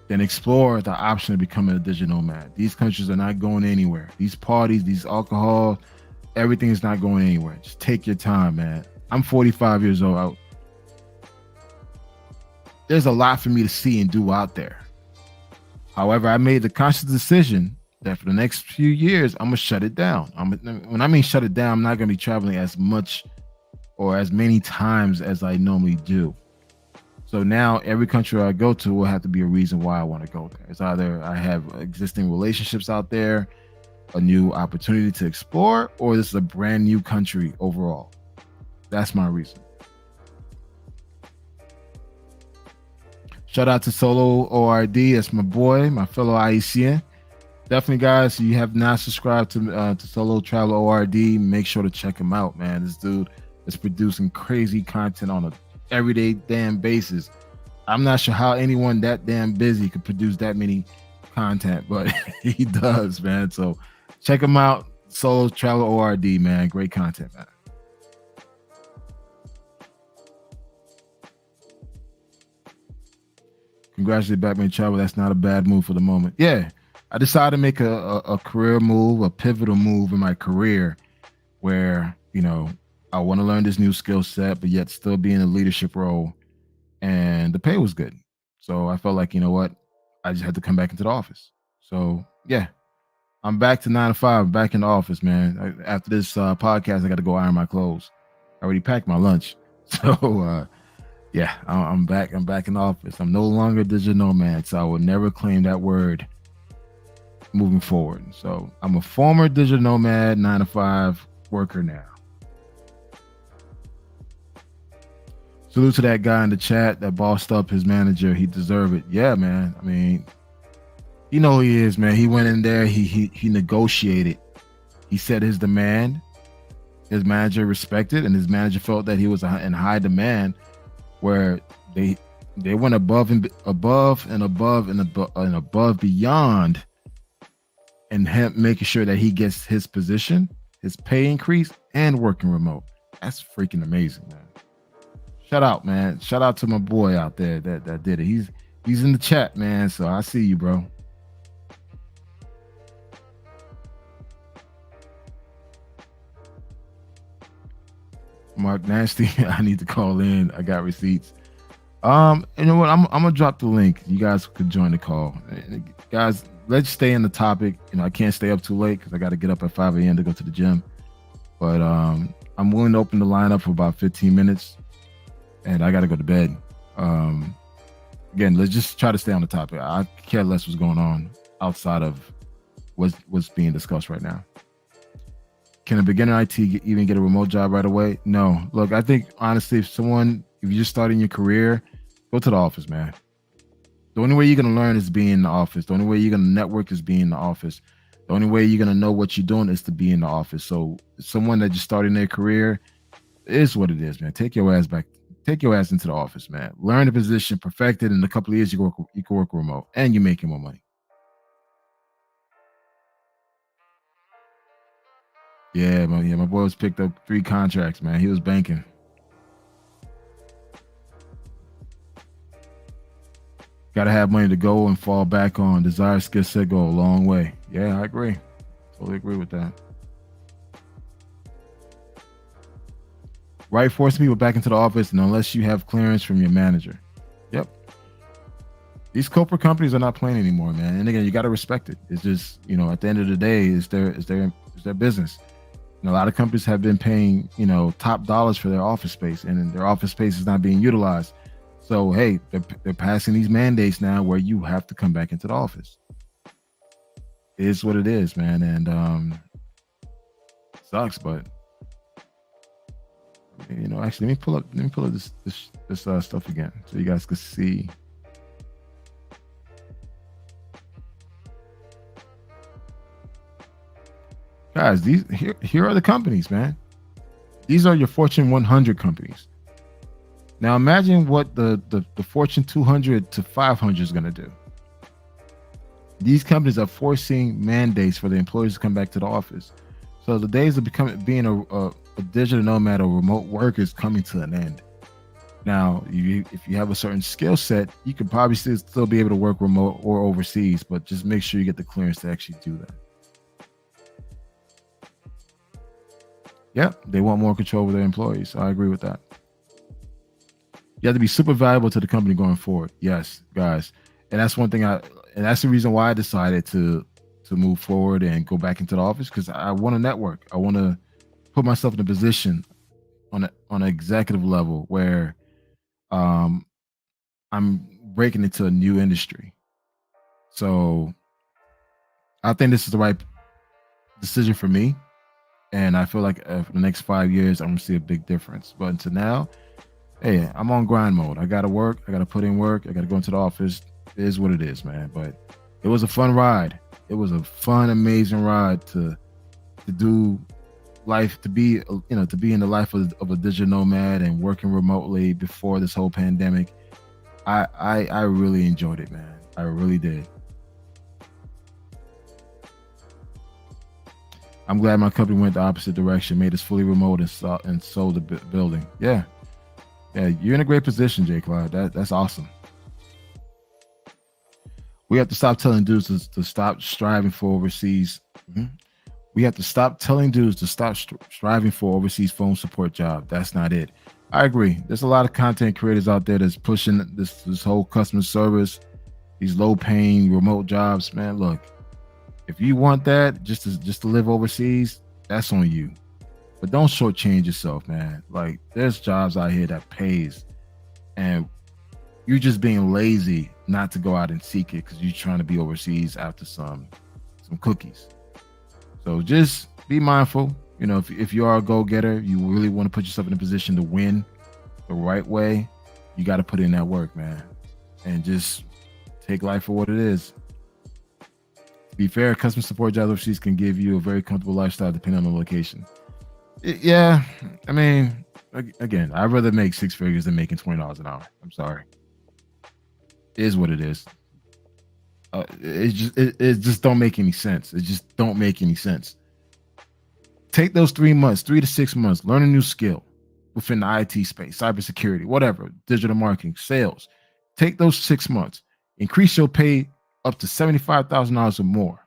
then explore the option of becoming a digital nomad. These countries are not going anywhere. These parties, these alcohol, everything is not going anywhere. Just take your time, man. I'm 45 years old. There's a lot for me to see and do out there. However, I made the conscious decision that for the next few years, I'm going to shut it down. When I mean shut it down, I'm not going to be traveling as much or as many times as I normally do. So now every country I go to will have to be a reason why I want to go there. It's either I have existing relationships out there, a new opportunity to explore, or this is a brand new country overall. That's my reason. Shout out to Solo ORD. That's my boy, my fellow Haitian. Definitely, guys, if you have not subscribed to Solo Travel ORD, make sure to check him out, man. This dude is producing crazy content on an everyday damn basis. I'm not sure how anyone that damn busy could produce that many content, but he does, man. So check him out, Solo Travel ORD, man. Great content, man. Congratulations, Batman Travel. That's not a bad move for the moment. Yeah, I decided to make a career move, a pivotal move in my career where, I want to learn this new skill set, but yet still be in a leadership role. And the pay was good. So I felt like, I just had to come back into the office. So, yeah, I'm back to 9 to 5, back in the office, man. After this podcast, I got to go iron my clothes. I already packed my lunch. So, yeah, I'm back. I'm back in the office. I'm no longer a digital nomad, so I will never claim that word moving forward. So I'm a former digital nomad, 9 to 5 worker now. Salute to that guy in the chat that bossed up his manager. He deserved it. Yeah, man. I mean, you know who he is, man. He went in there. He negotiated. He set his demand. His manager respected, and his manager felt that he was in high demand, where they went above beyond, and him making sure that he gets his position, his pay increase, and working remote. That's freaking amazing, man. Shout out, man. Shout out to my boy out there that did it. He's in the chat, man. So I see you, bro. Mark Nasty, I need to call in. I got receipts. You know what? I'm gonna drop the link. You guys could join the call. Guys, let's stay in the topic. I can't stay up too late because I got to get up at 5 a.m. to go to the gym. But I'm willing to open the line up for about 15 minutes. And I got to go to bed. Again, let's just try to stay on the topic. I care less what's going on outside of what's being discussed right now. Can a beginner IT even get a remote job right away? No. Look, I think, honestly, if you're just starting your career, go to the office, man. The only way you're gonna learn is being in the office. The only way you're gonna network is being in the office. The only way you're gonna know what you're doing is to be in the office. So someone that just starting their career, it is what it is, man. Take your ass back. Take your ass into the office, man. Learn the position, perfect it. In a couple of years, you can work remote, and you're making more money. My boy was picked up 3 contracts, man. He was banking. Got to have money to go and fall back on. Desire, skill set go a long way. Yeah, I agree. Totally agree with that. Right, forcing people back into the office, and unless you have clearance from your manager. Yep. These corporate companies are not playing anymore, man. And again, you got to respect it. It's just, at the end of the day, it's their business. And a lot of companies have been paying, top dollars for their office space, and their office space is not being utilized. So, hey, they're passing these mandates now where you have to come back into the office. It is what it is, man. And sucks, but actually, let me pull up this stuff again so you guys can see. Guys, these here are the companies, man. These are your Fortune 100 companies. Now imagine what the Fortune 200 to 500 is going to do. These companies are forcing mandates for the employees to come back to the office. So the days of being a digital nomad or remote work is coming to an end. Now, if you have a certain skill set, you could probably still be able to work remote or overseas, but just make sure you get the clearance to actually do that. Yeah, they want more control over their employees. I agree with that. You have to be super valuable to the company going forward. Yes, guys. And that's one thing and that's the reason why I decided to move forward and go back into the office, because I want to network. I want to put myself in a position on an executive level where I'm breaking into a new industry. So I think this is the right decision for me. And I feel like for the next 5 years, I'm going to see a big difference. But until now, hey, I'm on grind mode. I got to work. I got to put in work. I got to go into the office. It is what it is, man. But it was a fun ride. It was a fun, amazing ride to do life, to be in the life of a digital nomad and working remotely before this whole pandemic. I really enjoyed it, man. I really did. I'm glad my company went the opposite direction, made us fully remote and sold the building. Yeah, you're in a great position, J. Clyde. That's awesome. We have to stop telling dudes to stop striving for overseas. Mm-hmm. We have to stop telling dudes to stop striving for overseas phone support job. That's not it. I agree. There's a lot of content creators out there that's pushing this whole customer service, these low-paying remote jobs. Man, look, if you want that just to live overseas, that's on you. But don't shortchange yourself, man. Like, there's jobs out here that pays, and you're just being lazy not to go out and seek it because you're trying to be overseas after some cookies. So just be mindful. If you are a go-getter, you really want to put yourself in a position to win the right way, you got to put in that work, man. And just take life for what it is. To be fair, customer support jobs overseas can give you a very comfortable lifestyle depending on the location. Yeah, I mean, again, I'd rather make 6 figures than making $20 an hour. I'm sorry. It is what it is. It just don't make any sense. It just don't make any sense. Take those 3 months, 3 to 6 months, learn a new skill within the IT space, cybersecurity, whatever, digital marketing, sales. Take those 6 months, increase your pay up to $75,000 or more.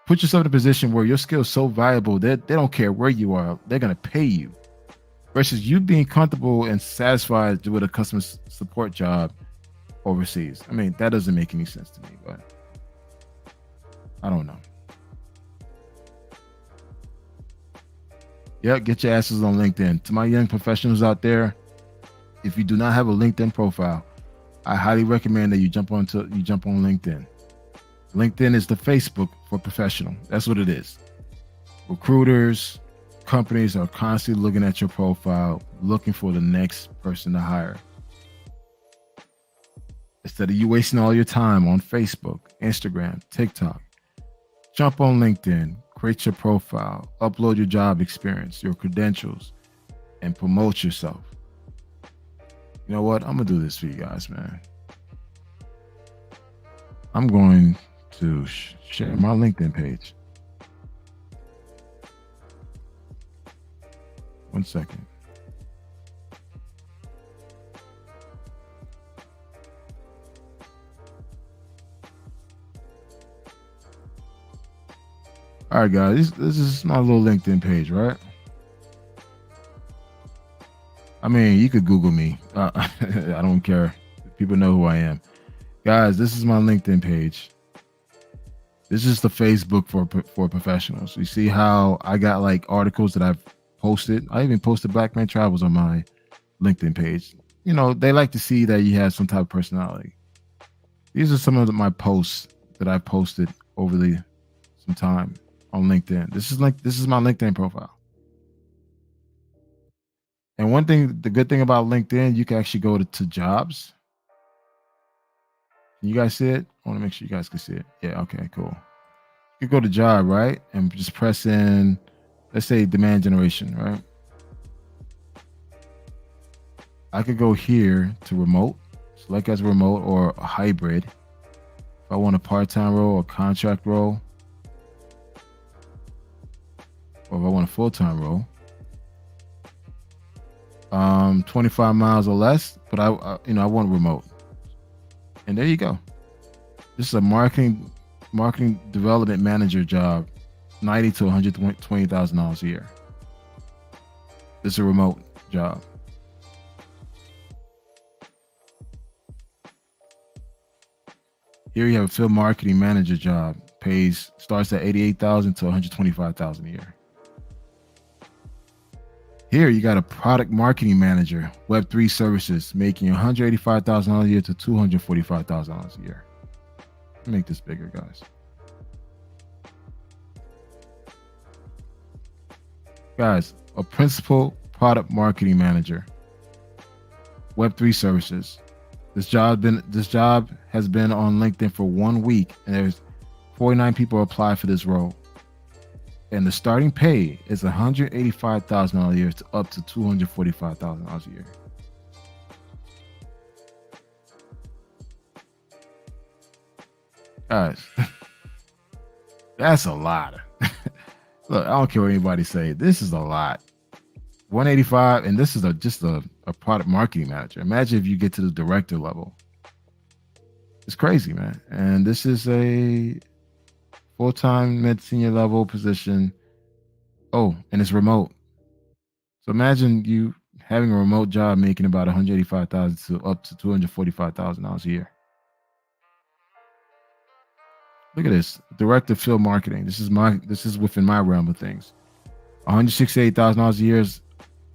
Put yourself in a position where your skill is so valuable that they don't care where you are, they're going to pay you. Versus you being comfortable and satisfied with a customer support job overseas. I mean, that doesn't make any sense to me, but I don't know. Yeah, get your asses on LinkedIn. To my young professionals out there, if you do not have a LinkedIn profile, I highly recommend that you jump on LinkedIn. LinkedIn is the Facebook for professional. That's what it is. Recruiters, companies are constantly looking at your profile, looking for the next person to hire. Instead of you wasting all your time on Facebook, Instagram, TikTok, jump on LinkedIn, create your profile, upload your job experience, your credentials, and promote yourself. You know what? I'm going to do this for you guys, man. I'm going to share my LinkedIn page. 1 second. All right, guys, this is my little LinkedIn page, right? I mean, you could Google me. I don't care. People know who I am. Guys, this is my LinkedIn page. This is the Facebook for professionals. You see how I got like articles that I've posted. I even posted Black Man Travels on my LinkedIn page. You know, they like to see that you have some type of personality. These are some of my posts that I posted over some time on LinkedIn. This is my LinkedIn profile. And one thing, the good thing about LinkedIn, you can actually go to jobs. Can you guys see it? I want to make sure you guys can see it. Yeah, okay, cool. You go to job, right? And just press in, let's say demand generation, right? I could go here to remote, select as remote or a hybrid. If I want a part-time role or contract role, or if I want a full-time role, 25 miles or less, but I want remote. And there you go. This is a marketing development manager job, $90,000 to $120,000 a year. This is a remote job. Here you have a field marketing manager job, starts at $88,000 to $125,000 a year. Here you got a product marketing manager, Web3 services, making $185,000 a year to $245,000 a year. Make this bigger, guys. Guys, a principal product marketing manager, Web3 services. This job has been on LinkedIn for 1 week, and there's 49 people apply for this role. And the starting pay is $185,000 a year to up to $245,000 a year. Guys, that's a lot. Look, I don't care what anybody say. This is a lot. 185, and this is just a product marketing manager. Imagine if you get to the director level. It's crazy, man. And this is a full-time mid-senior level position. Oh, and it's remote. So imagine you having a remote job making about $185,000 to up to $245,000 a year. Look at this. Director of Field Marketing. This is within my realm of things. $168,000 a year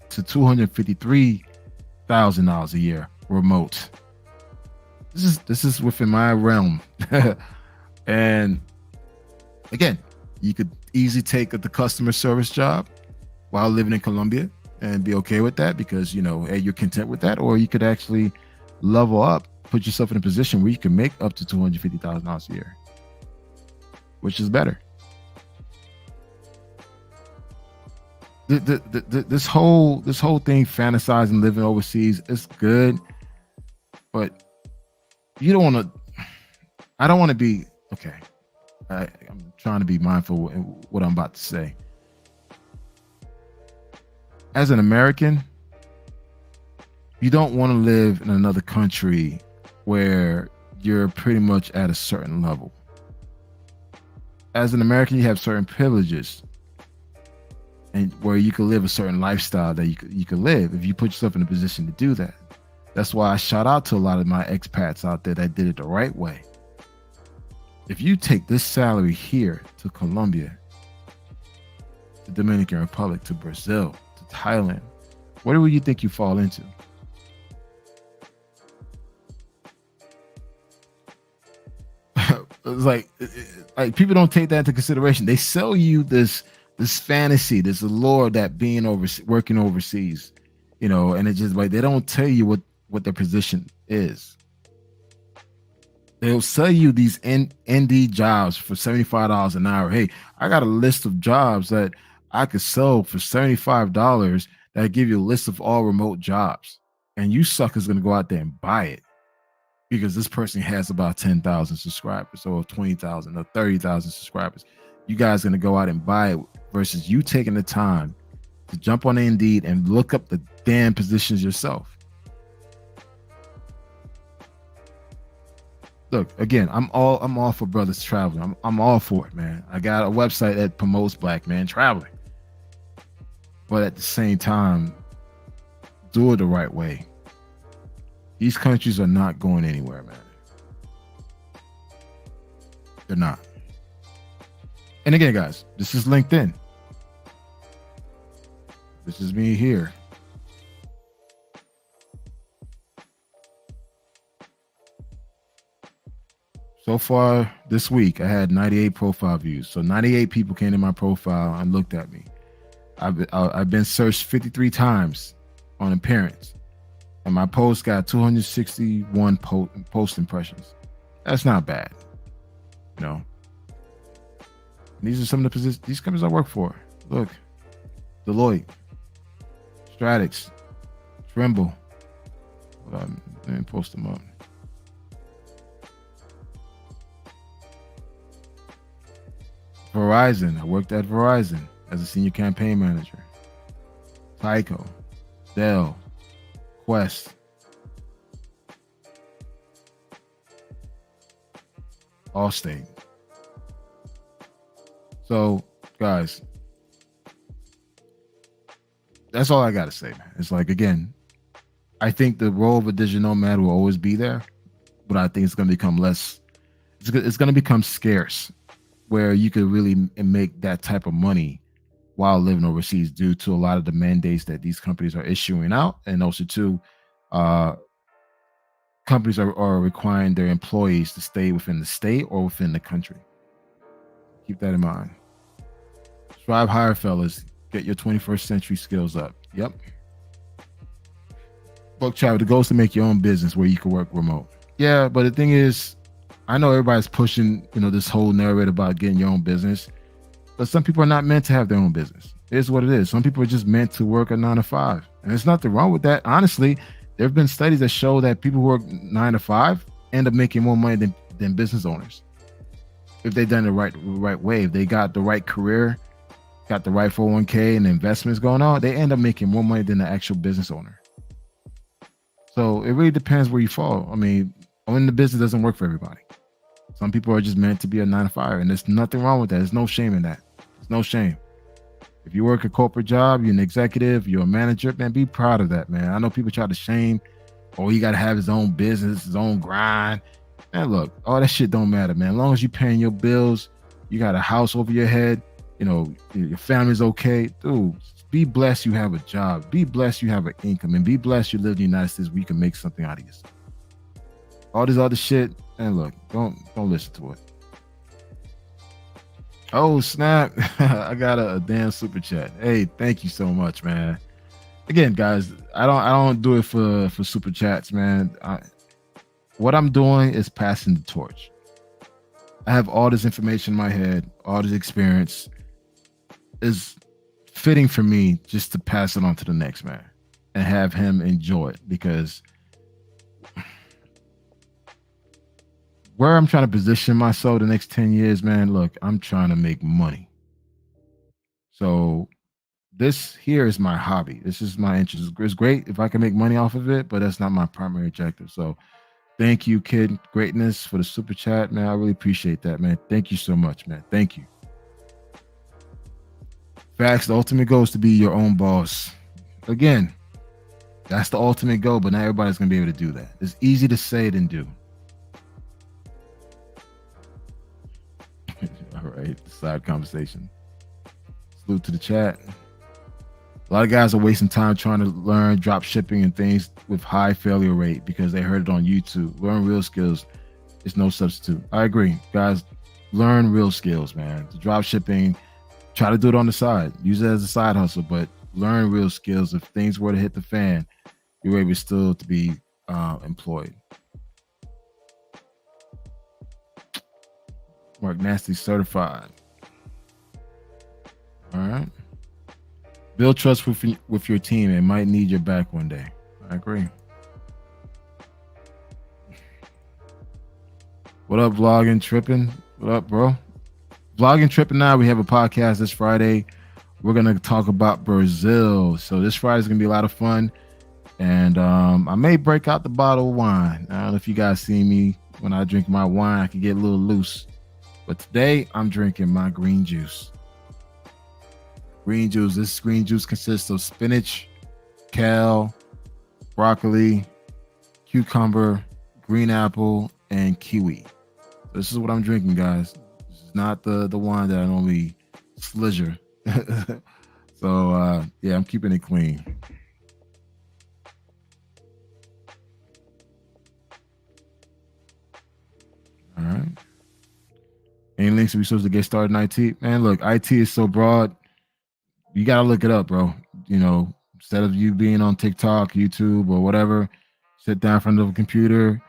to $253,000 a year remote. This is within my realm. And again, you could easily take the customer service job while living in Colombia and be okay with that because, you know, hey, you're content with that. Or you could actually level up, put yourself in a position where you can make up to $250,000 a year, which is better. This whole thing, fantasizing living overseas, is good, but you don't want to. I don't want to be okay. I'm trying to be mindful of what I'm about to say. As an American, you don't want to live in another country where you're pretty much at a certain level. As an American, you have certain privileges, and where you can live a certain lifestyle that you can live if you put yourself in a position to do that. That's why I shout out to a lot of my expats out there that did it the right way. If you take this salary here to Colombia, to Dominican Republic, to Brazil, to Thailand, where do you think you fall into? It's like people don't take that into consideration. They sell you this fantasy, this allure that working overseas, you know, and it's just like they don't tell you what their position is. They'll sell you these Indeed jobs for $75 an hour. Hey, I got a list of jobs that I could sell for $75 that give you a list of all remote jobs. And you suckers going to go out there and buy it because this person has about 10,000 subscribers or 20,000 or 30,000 subscribers. You guys going to go out and buy it versus you taking the time to jump on Indeed and look up the damn positions yourself. Look, again, I'm all for brothers traveling. I'm all for it, man. I got a website that promotes black men traveling. But at the same time, do it the right way. These countries are not going anywhere, man. They're not. And again, guys, this is LinkedIn. This is me here. So far this week, I had 98 profile views. So 98 people came to my profile and looked at me. I've been searched 53 times on appearance. And my post got 261 post impressions. That's not bad. You know. And these are some of the positions, these companies I work for. Look, Deloitte, Stratix, Trimble. Let me post them up. Verizon. I worked at Verizon as a senior campaign manager. Tyco, Dell, Quest. Allstate. So, guys, that's all I got to say, man. It's like, again, I think the role of a digital nomad will always be there, but I think it's going to become less, it's going to become scarce, where you could really make that type of money while living overseas due to a lot of the mandates that these companies are issuing out. And also too, companies are requiring their employees to stay within the state or within the country. Keep that in mind. Strive higher, fellas. Get your 21st century skills up. Yep. Book travel. The goal is to make your own business where you can work remote. Yeah, but the thing is, I know everybody's pushing, this whole narrative about getting your own business, but some people are not meant to have their own business. It is what it is. Some people are just meant to work a 9 to 5, and there's nothing wrong with that. Honestly, there have been studies that show that people who work 9 to 5 end up making more money than business owners if they've done it the right way. If they got the right career, got the right 401k and investments going on, they end up making more money than the actual business owner. So it really depends where you fall. I mean, owning the business doesn't work for everybody. Some people are just meant to be a 9 to 5, and there's nothing wrong with that. There's no shame in that. There's no shame. If you work a corporate job, you're an executive, you're a manager, man, be proud of that, man. I know people try to shame, he got to have his own business, his own grind. Man, look, all that shit don't matter, man. As long as you're paying your bills, you got a house over your head, your family's okay. Dude, be blessed you have a job. Be blessed you have an income, and be blessed you live in the United States where you can make something out of yourself. All this other shit, and look, don't listen to it. Oh snap! I got a damn super chat. Hey, thank you so much, man. Again, guys, I don't do it for super chats, man. What I'm doing is passing the torch. I have all this information in my head, all this experience is fitting for me just to pass it on to the next man and have him enjoy it, because where I'm trying to position myself the next 10 years, man, look, I'm trying to make money. So this here is my hobby. This is my interest. It's great if I can make money off of it, but that's not my primary objective. So thank you, Kid Greatness, for the super chat, man. I really appreciate that, man. Thank you so much, man. Thank you. Facts, the ultimate goal is to be your own boss. Again, that's the ultimate goal, but not everybody's going to be able to do that. It's easy to say than do. All right, side conversation. Salute to the chat. A lot of guys are wasting time trying to learn drop shipping and things with high failure rate because they heard it on YouTube. Learn real skills. It's no substitute. I agree. Guys, learn real skills, man. The drop shipping, try to do it on the side. Use it as a side hustle, but learn real skills. If things were to hit the fan, you're able still to be employed. Mark Nasty certified. All right. Build trust with your team. It might need your back one day. I agree. What up, Vlogging Tripping? What up, bro? Vlogging Tripping now. We have a podcast this Friday. We're going to talk about Brazil. So this Friday is going to be a lot of fun. And I may break out the bottle of wine. I don't know if you guys see me when I drink my wine. I can get a little loose. But today, I'm drinking my green juice. Green juice. This green juice consists of spinach, kale, broccoli, cucumber, green apple, and kiwi. This is what I'm drinking, guys. This is not the wine that I normally slizzure. So, yeah, I'm keeping it clean. All right. Any links we supposed to get started in IT? Man, look, IT is so broad. You got to look it up, bro. You know, instead of you being on TikTok, YouTube, or whatever, sit down in front of a computer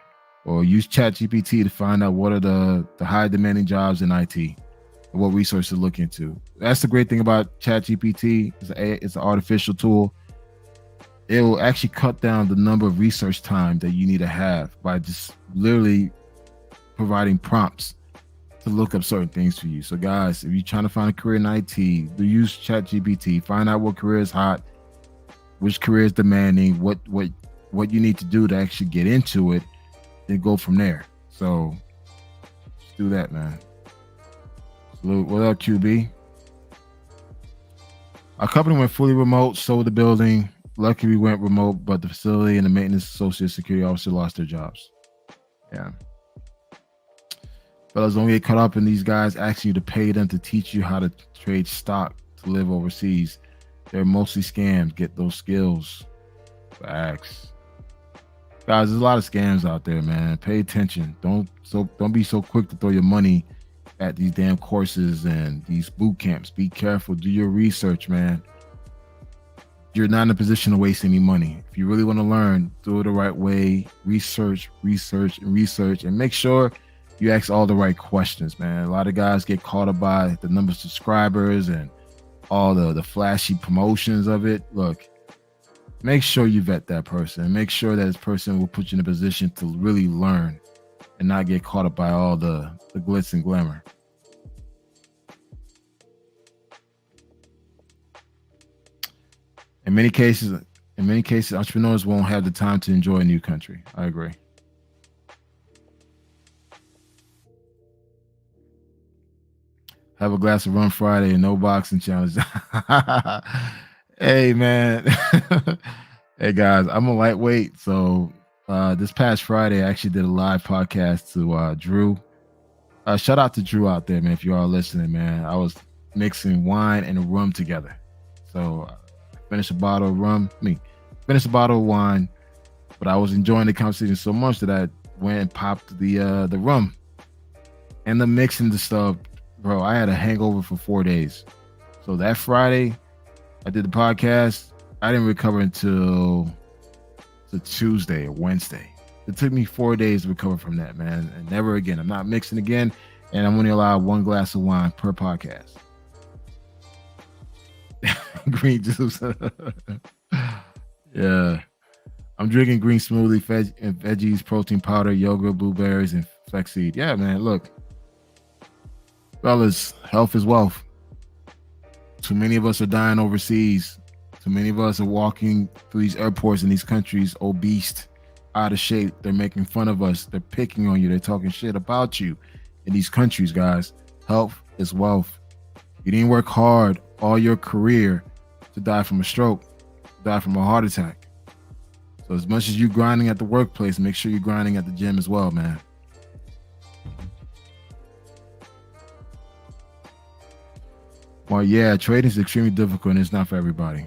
or use ChatGPT to find out what are the high demanding jobs in IT and what resources to look into. That's the great thing about ChatGPT. It's an artificial tool. It will actually cut down the number of research time that you need to have by just literally providing prompts to look up certain things for you. So guys, if you're trying to find a career in IT, do use ChatGPT. Find out what career is hot, which career is demanding, what you need to do to actually get into it, then go from there. So just do that, man. What up, QB? Our company went fully remote, sold the building. Luckily, we went remote, but the facility and the maintenance associate security officer lost their jobs. Yeah. Fellas, don't get caught up in these guys asking you to pay them to teach you how to trade stock to live overseas. They're mostly scams. Get those skills. Facts. Guys, there's a lot of scams out there, man. Pay attention. Don't be so quick to throw your money at these damn courses and these boot camps. Be careful. Do your research, man. You're not in a position to waste any money. If you really want to learn, do it the right way. Research, and make sure you ask all the right questions, man. A lot of guys get caught up by the number of subscribers and all the flashy promotions of it. Look, make sure you vet that person. Make sure that this person will put you in a position to really learn and not get caught up by all the glitz and glamour. In many cases, entrepreneurs won't have the time to enjoy a new country. I agree. Have a glass of rum Friday and no boxing challenge. Hey, man. Hey, guys, I'm a lightweight. So this past Friday, I actually did a live podcast to Drew. Shout out to Drew out there, man, if you are listening, man. I was mixing wine and rum together. So finished a bottle of wine, but I was enjoying the conversation so much that I went and popped the rum and the mixing the stuff. Bro, I had a hangover for 4 days. So that Friday, I did the podcast. I didn't recover until the Tuesday or Wednesday. It took me 4 days to recover from that, man. And never again. I'm not mixing again. And I'm only allowed one glass of wine per podcast. Green juice. Yeah. I'm drinking green smoothie, veggies, protein powder, yogurt, blueberries, and flaxseed. Yeah, man. Look. Fellas, health is wealth. Too many of us are dying overseas. Too many of us are walking through these airports in these countries obese, out of shape. They're making fun of us. They're picking on you. They're talking shit about you in these countries, guys. Health is wealth. You didn't work hard all your career to die from a stroke, die from a heart attack. So as much as you grinding at the workplace, make sure you're grinding at the gym as well, man. Well, yeah, trading is extremely difficult and it's not for everybody.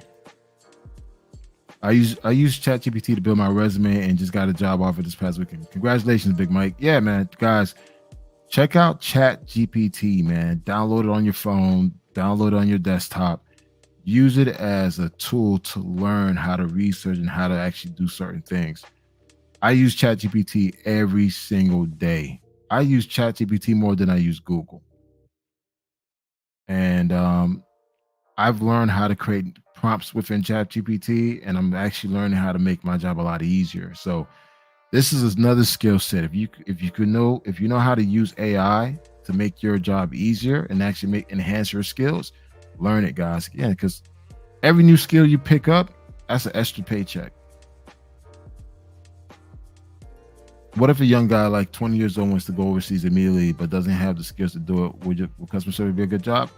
I use ChatGPT to build my resume and just got a job offer this past weekend. Congratulations, Big Mike. Yeah, man, guys, check out ChatGPT, man. Download it on your phone, download it on your desktop. Use it as a tool to learn how to research and how to actually do certain things. I use ChatGPT every single day. I use ChatGPT more than I use Google. And I've learned how to create prompts within ChatGPT, and I'm actually learning how to make my job a lot easier. So this is another skill set. If you know how to use AI to make your job easier and actually enhance your skills, learn it, guys. Again, because every new skill you pick up, that's an extra paycheck. What if a young guy like 20 years old wants to go overseas immediately but doesn't have the skills to do it? Would customer service be a good job?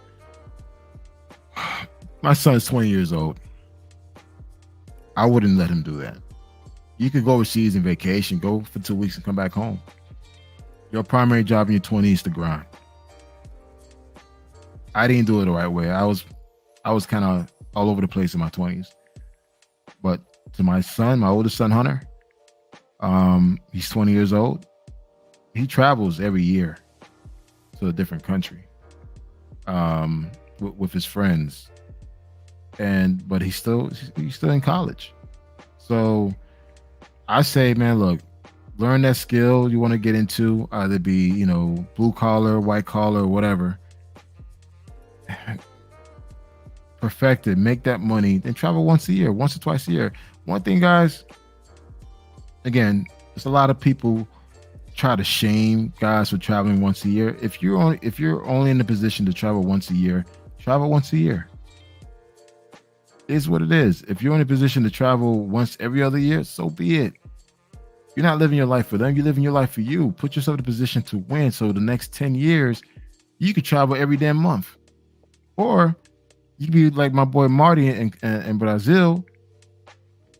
My son's 20 years old. I wouldn't let him do that. You could go overseas and vacation, go for 2 weeks and come back home. Your primary job in your 20s is to grind. I didn't do it the right way. I was kind of all over the place in my 20s. But to my son, my oldest son, Hunter, he's 20 years old. He travels every year to a different country with his friends. But he's still in college. So I say, man, look, learn that skill you want to get into, either be, blue collar, white collar, whatever. Perfect it, make that money, then travel once or twice a year. One thing, guys, again, there's a lot of people try to shame guys for traveling once a year. If you're only in the position to travel once a year, travel once a year. It is what it is. If you're in a position to travel once every other year, so be it. You're not living your life for them. You're living your life for you. Put yourself in a position to win. So the next 10 years, you could travel every damn month. Or you could be like my boy Marty in Brazil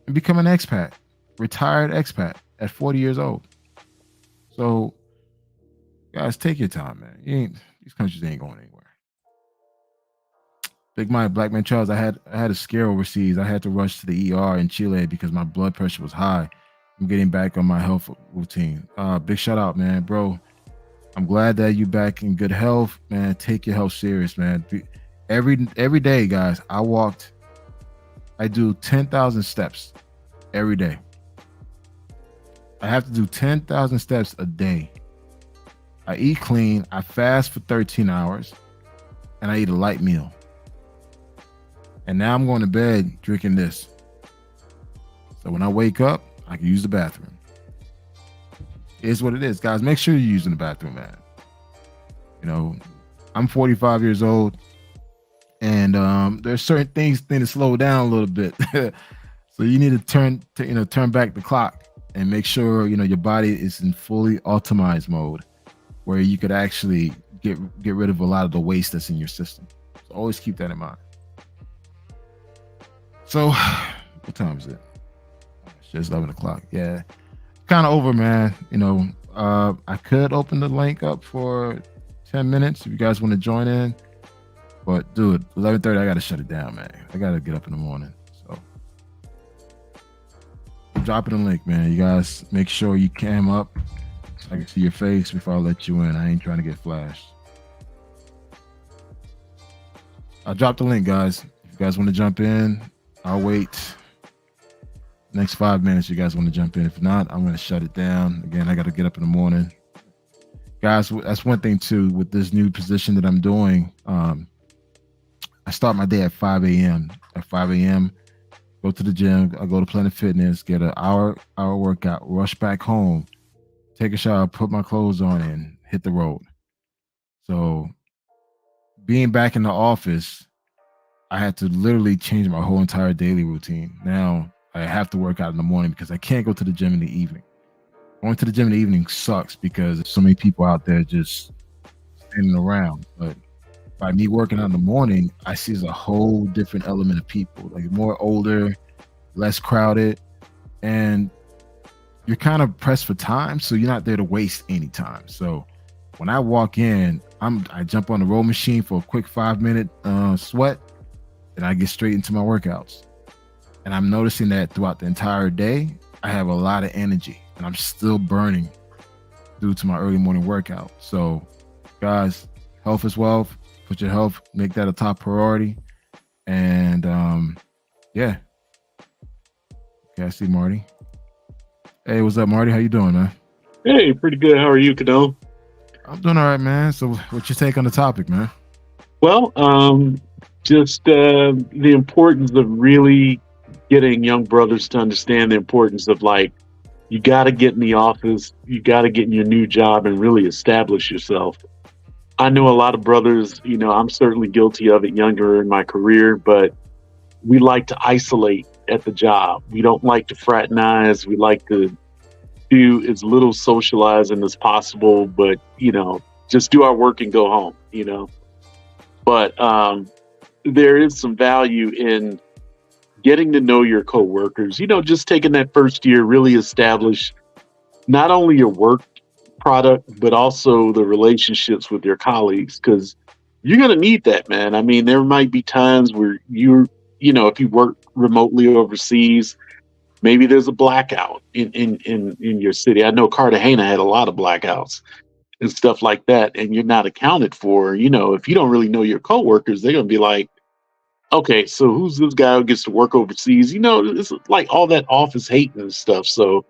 and become an expat, retired expat at 40 years old. So, guys, take your time, man. These countries ain't going anywhere. Big Mike, Black Man Charles, I had a scare overseas. I had to rush to the ER in Chile because my blood pressure was high. I'm getting back on my health routine. Big shout out, man, bro. I'm glad that you back in good health, man. Take your health serious, man. Every day, guys, I do 10,000 steps every day. I have to do 10,000 steps a day. I eat clean. I fast for 13 hours, and I eat a light meal. And now I'm going to bed drinking this. So when I wake up, I can use the bathroom. It is what it is, guys. Make sure you're using the bathroom, man. I'm 45 years old, and there's certain things need to slow down a little bit. So you need to turn back the clock and make sure your body is in fully optimized mode, where you could actually get rid of a lot of the waste that's in your system. So always keep that in mind. So, what time is it? It's just 11 o'clock. Yeah, kind of over, man. I could open the link up for 10 minutes if you guys want to join in. But, dude, 11:30, I got to shut it down, man. I got to get up in the morning. So, I'm dropping the link, man. You guys make sure you cam up so I can see your face before I let you in. I ain't trying to get flashed. I'll drop the link, guys. If you guys want to jump in, I'll wait. Next 5 minutes, you guys want to jump in. If not, I'm going to shut it down. Again, I got to get up in the morning. Guys, that's one thing, too, with this new position that I'm doing. I start my day at 5 a.m. At 5 a.m., go to the gym. I go to Planet Fitness, get an hour workout, rush back home, take a shower, put my clothes on, and hit the road. So being back in the office, I had to literally change my whole entire daily routine. Now I have to work out in the morning because I can't go to the gym in the evening. Going to the gym in the evening sucks because there's so many people out there just standing around. But by me working out in the morning, I see a whole different element of people, like more older, less crowded, and you're kind of pressed for time, so you're not there to waste any time. So when I walk in, I jump on the row machine for a quick 5-minute sweat, and I get straight into my workouts. And I'm noticing that throughout the entire day, I have a lot of energy, and I'm still burning due to my early morning workout. So, guys, health is wealth. Put your health, make that a top priority. And yeah. Okay, I see Marty. Hey, what's up, Marty? How you doing, man? Hey, pretty good. How are you, Cadell? I'm doing all right, man. So, what's your take on the topic, man? Well, just the importance of really getting young brothers to understand the importance of like you got to get in the office, you got to get in your new job and really establish yourself. I know a lot of brothers, I'm certainly guilty of it younger in my career, but we like to isolate at the job. We don't like to fraternize. We like to do as little socializing as possible, but just do our work and go home. But there is some value in getting to know your coworkers, just taking that first year, really establish not only your work product, but also the relationships with your colleagues, because you're going to need that, man. I mean, there might be times where if you work remotely overseas, maybe there's a blackout in your city. I know Cartagena had a lot of blackouts and stuff like that, and you're not accounted for. If you don't really know your coworkers, they're going to be like, okay, so who's this guy who gets to work overseas? It's like all that office hating and stuff. So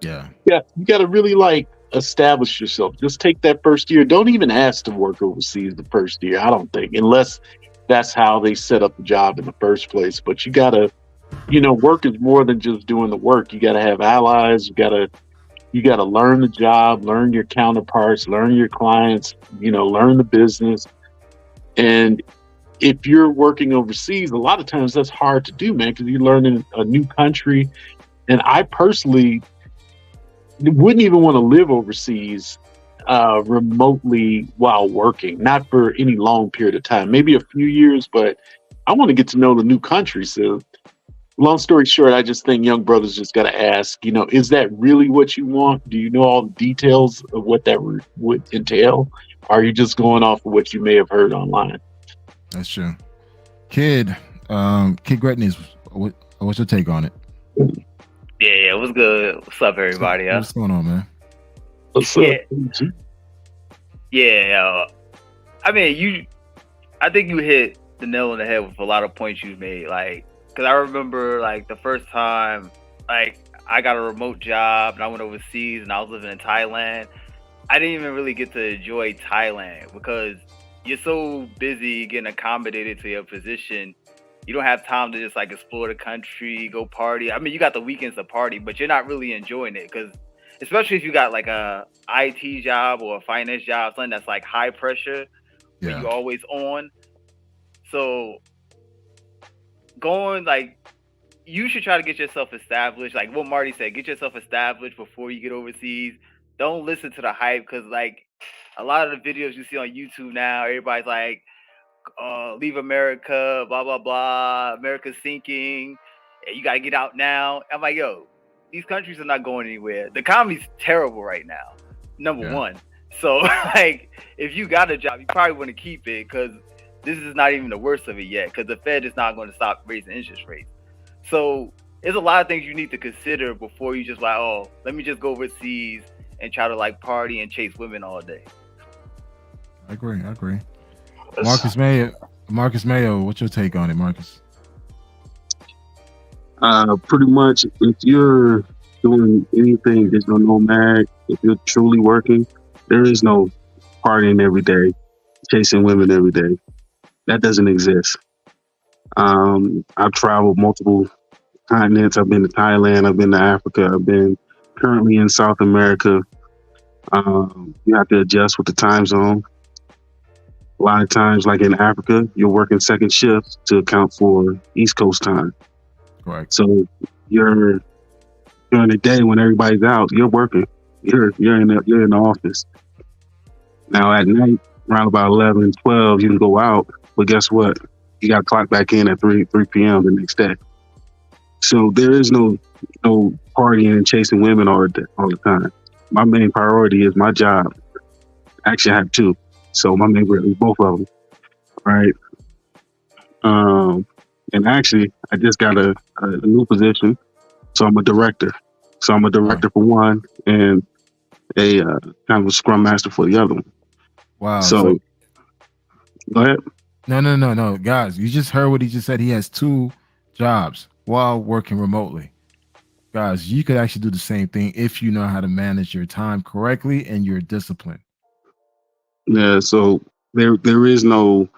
Yeah. yeah, you got to really like establish yourself. Just take that first year. Don't even ask to work overseas the first year, I don't think, unless that's how they set up the job in the first place. But you got to, work is more than just doing the work. You got to have allies. You got to learn the job, learn your counterparts, learn your clients, learn the business. And if you're working overseas, a lot of times that's hard to do, man, because you're learning a new country. And I personally wouldn't even want to live overseas remotely while working, not for any long period of time, maybe a few years, but I want to get to know the new country. So long story short, I just think young brothers just got to ask, is that really what you want? Do you know all the details of what that would entail? Or are you just going off of what you may have heard online? That's true. Kid, Kid Gretney's, what's your take on it? Yeah, what's good? What's up, everybody? What's going on, man? What's up? Yeah. I mean, I think you hit the nail on the head with a lot of points you made. Like, because I remember, like, the first time, like, I got a remote job and I went overseas and I was living in Thailand. I didn't even really get to enjoy Thailand because you're so busy getting accommodated to your position. You don't have time to just like explore the country, go party. I mean, you got the weekends to party, but you're not really enjoying it because, especially if you got like a IT job or a finance job, something that's like high pressure, where Yeah. you're always on. So going like, you should try to get yourself established. Like what Marty said, get yourself established before you get overseas. Don't listen to the hype because like a lot of the videos you see on YouTube now, everybody's like, leave America, blah blah blah. America's sinking. You gotta get out now. I'm like, yo, these countries are not going anywhere. The economy's terrible right now. Number one. So like, if you got a job, you probably want to keep it because this is not even the worst of it yet. Because the Fed is not going to stop raising interest rates. So there's a lot of things you need to consider before you just like, oh, let me just go overseas and try to like party and chase women all day. I agree. Marcus Mayo, what's your take on it, Marcus? Pretty much, if you're doing anything digital nomad, if you're truly working, there is no partying every day, chasing women every day. That doesn't exist. I've traveled multiple continents. I've been to Thailand. I've been to Africa. I've been currently in South America. You have to adjust with the time zone. A lot of times, like in Africa, you're working second shifts to account for East Coast time. Correct. So you're during the day when everybody's out, you're working. You're in the office. Now at night, around about 11, 12, you can go out, but guess what? You got to clock back in at 3 p.m. the next day. So there is no partying and chasing women all the time. My main priority is my job. Actually, I have two. So my main priority is both of them, right? And actually, I just got a new position. So I'm a director. So I'm a director for one and a kind of a scrum master for the other one. Wow. So go ahead. No. Guys, you just heard what he just said. He has two jobs while working remotely. Guys, you could actually do the same thing if you know how to manage your time correctly and your discipline. Yeah, so there is no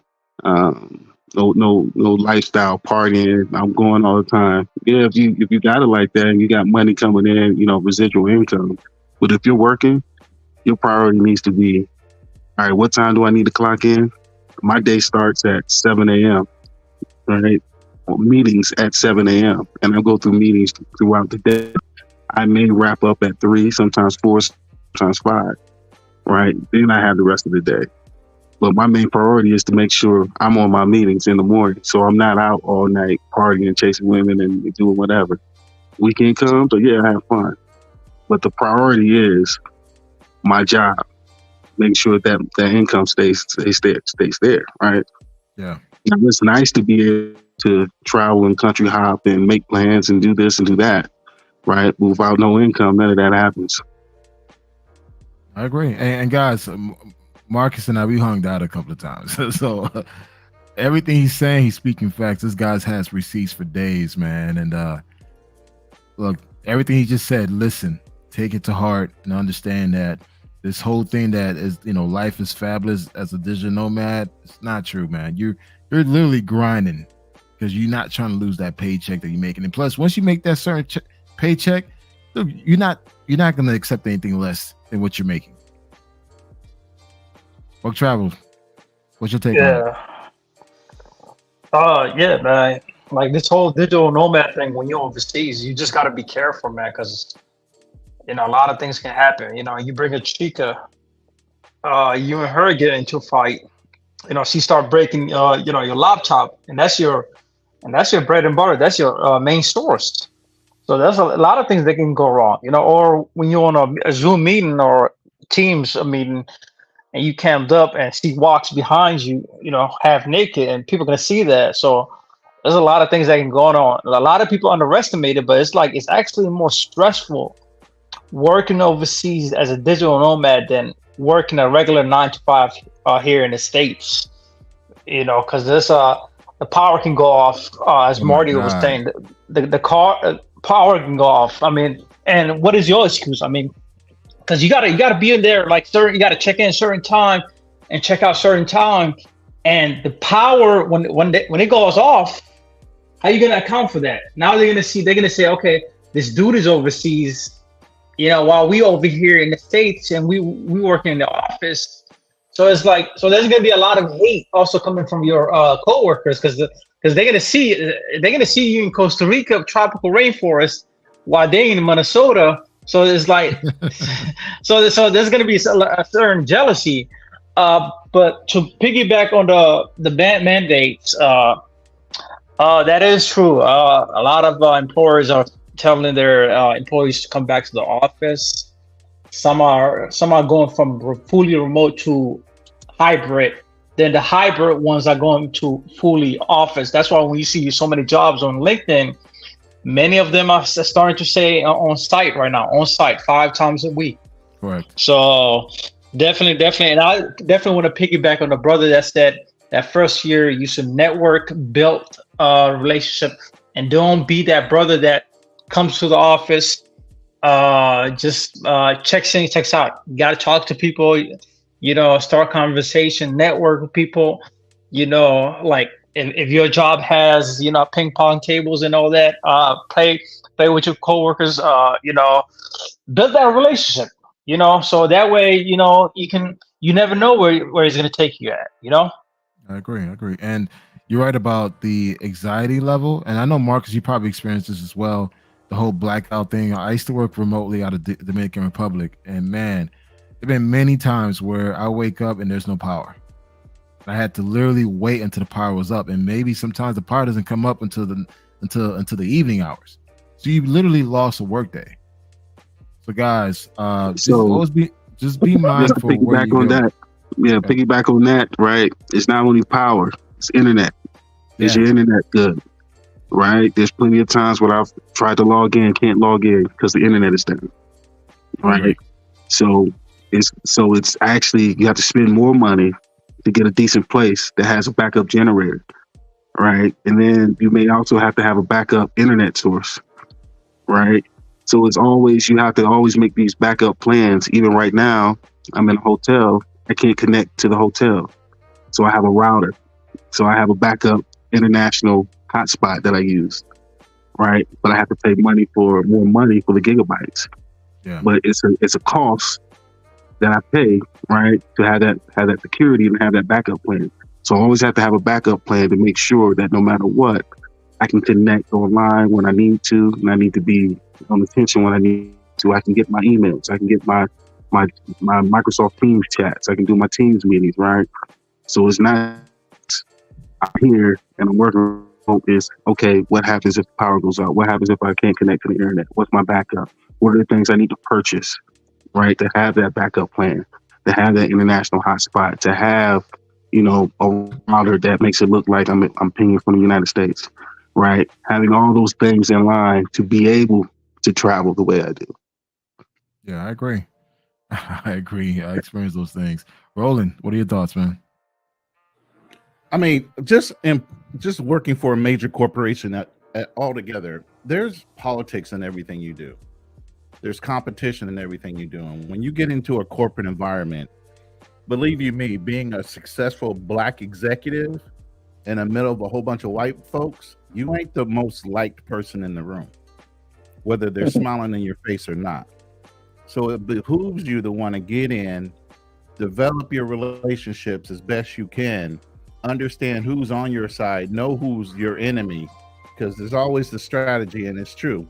no lifestyle partying. I'm going all the time. Yeah, if you got it like that and you got money coming in, residual income. But if you're working, your priority needs to be, all right, what time do I need to clock in? My day starts at 7 a.m. Right? Meetings at 7 a.m. and I go through meetings throughout the day. I may wrap up at 3, sometimes 4, sometimes 5. Right? Then I have the rest of the day. But my main priority is to make sure I'm on my meetings in the morning, so I'm not out all night partying, chasing women, and doing whatever. Weekend comes, so yeah, I have fun. But the priority is my job. Make sure that income stays there, right? Yeah. Now, it's nice to be able to travel and country hop and make plans and do this and do that, right? But without no income, none of that happens. I agree. And guys, Marcus and I, we hung out a couple of times. So everything he's saying, he's speaking facts. This guy's has receipts for days, man. And look, everything he just said, listen, take it to heart and understand that this whole thing that is, life is fabulous as a digital nomad, it's not true, man. You're literally grinding because you're not trying to lose that paycheck that you're making. And plus, once you make that certain paycheck, look, you're not going to accept anything less than what you're making. Work travel. What's your take on it? Yeah, man. Like this whole digital nomad thing, when you're overseas, you just got to be careful, man, because a lot of things can happen. You bring a chica, you and her get into a fight. She start breaking, your laptop, and that's your bread and butter. That's your main source. So there's a lot of things that can go wrong. Or when you're on a Zoom meeting or Teams meeting, and you camped up and she walks behind you, half naked, and people can see that. So there's a lot of things that can go on. A lot of people underestimate it, but it's actually more stressful working overseas as a digital nomad than working a regular 9 to 5 here in the States. Because this the power can go off, as Marty was saying. The car power can go off. I mean, and what is your excuse? I mean, because you gotta be in there like certain. You gotta check in certain time and check out certain time, and the power when it goes off, how you gonna account for that? Now they're gonna say, okay, this dude is overseas, while we over here in the States and we working in the office. So it's like, so there's gonna be a lot of hate also coming from your coworkers because they're gonna see you in Costa Rica, tropical rainforest, while they're in Minnesota. So it's like, so there's going to be a certain jealousy. But to piggyback on the mandates, that is true. A lot of employers are telling their employees to come back to the office. Some are going from fully remote to hybrid. Then the hybrid ones are going to fully office. That's why when you see so many jobs on LinkedIn, many of them are starting to say on site right now, 5 times a week. Correct. So definitely. And I definitely want to piggyback on the brother that said that first year you should network, build a relationship, and don't be that brother that comes to the office, just checks in, checks out. You got to talk to people, start conversation, network with people, like, if your job has, ping pong tables and all that, play with your coworkers, build that relationship, so that way, you never know where he's going to take you at, I agree. And you're right about the anxiety level. And I know, Marcus, you probably experienced this as well. The whole blackout thing. I used to work remotely out of the Dominican Republic. And man, there've been many times where I wake up and there's no power. I had to literally wait until the power was up, and maybe sometimes the power doesn't come up until the evening hours. So you literally lost a work day. So guys, just be mindful. Piggyback on that. Yeah, piggyback on that. Right. It's not only power; it's internet. Is your internet good? Right. There's plenty of times where I've tried to log in, can't log in because the internet is down. Right. So it's actually you have to spend more money to get a decent place that has a backup generator, right? And then you may also have to have a backup internet source, right? So you have to always make these backup plans. Even right now, I'm in a hotel I can't connect to the hotel. So I have a router. So I have a backup international hotspot that I use, right? But I have to pay more money for the gigabytes. Yeah. But it's a cost that I pay, right, to have that security and have that backup plan. So I always have to have a backup plan to make sure that no matter what, I can connect online when I need to, and I need to be on attention when I need to. I can get my emails, I can get my my Microsoft Teams chats, I can do my Teams meetings, right? So it's not I'm here and I'm working on is okay, what happens if the power goes out? What happens if I can't connect to the internet? What's my backup? What are the things I need to purchase, right? To have that backup plan, to have that international hotspot, to have, a router that makes it look like I'm pinging from the United States, right? Having all those things in line to be able to travel the way I do. Yeah, I agree. I agree. I experienced those things. Roland, what are your thoughts, man? I mean, just working for a major corporation at altogether, there's politics in everything you do. There's competition in everything you do. And when you get into a corporate environment, believe you me, being a successful black executive in the middle of a whole bunch of white folks, you ain't the most liked person in the room, whether they're smiling in your face or not. So it behooves you to want to get in, develop your relationships as best you can, understand who's on your side, know who's your enemy, because there's always the strategy, and it's true.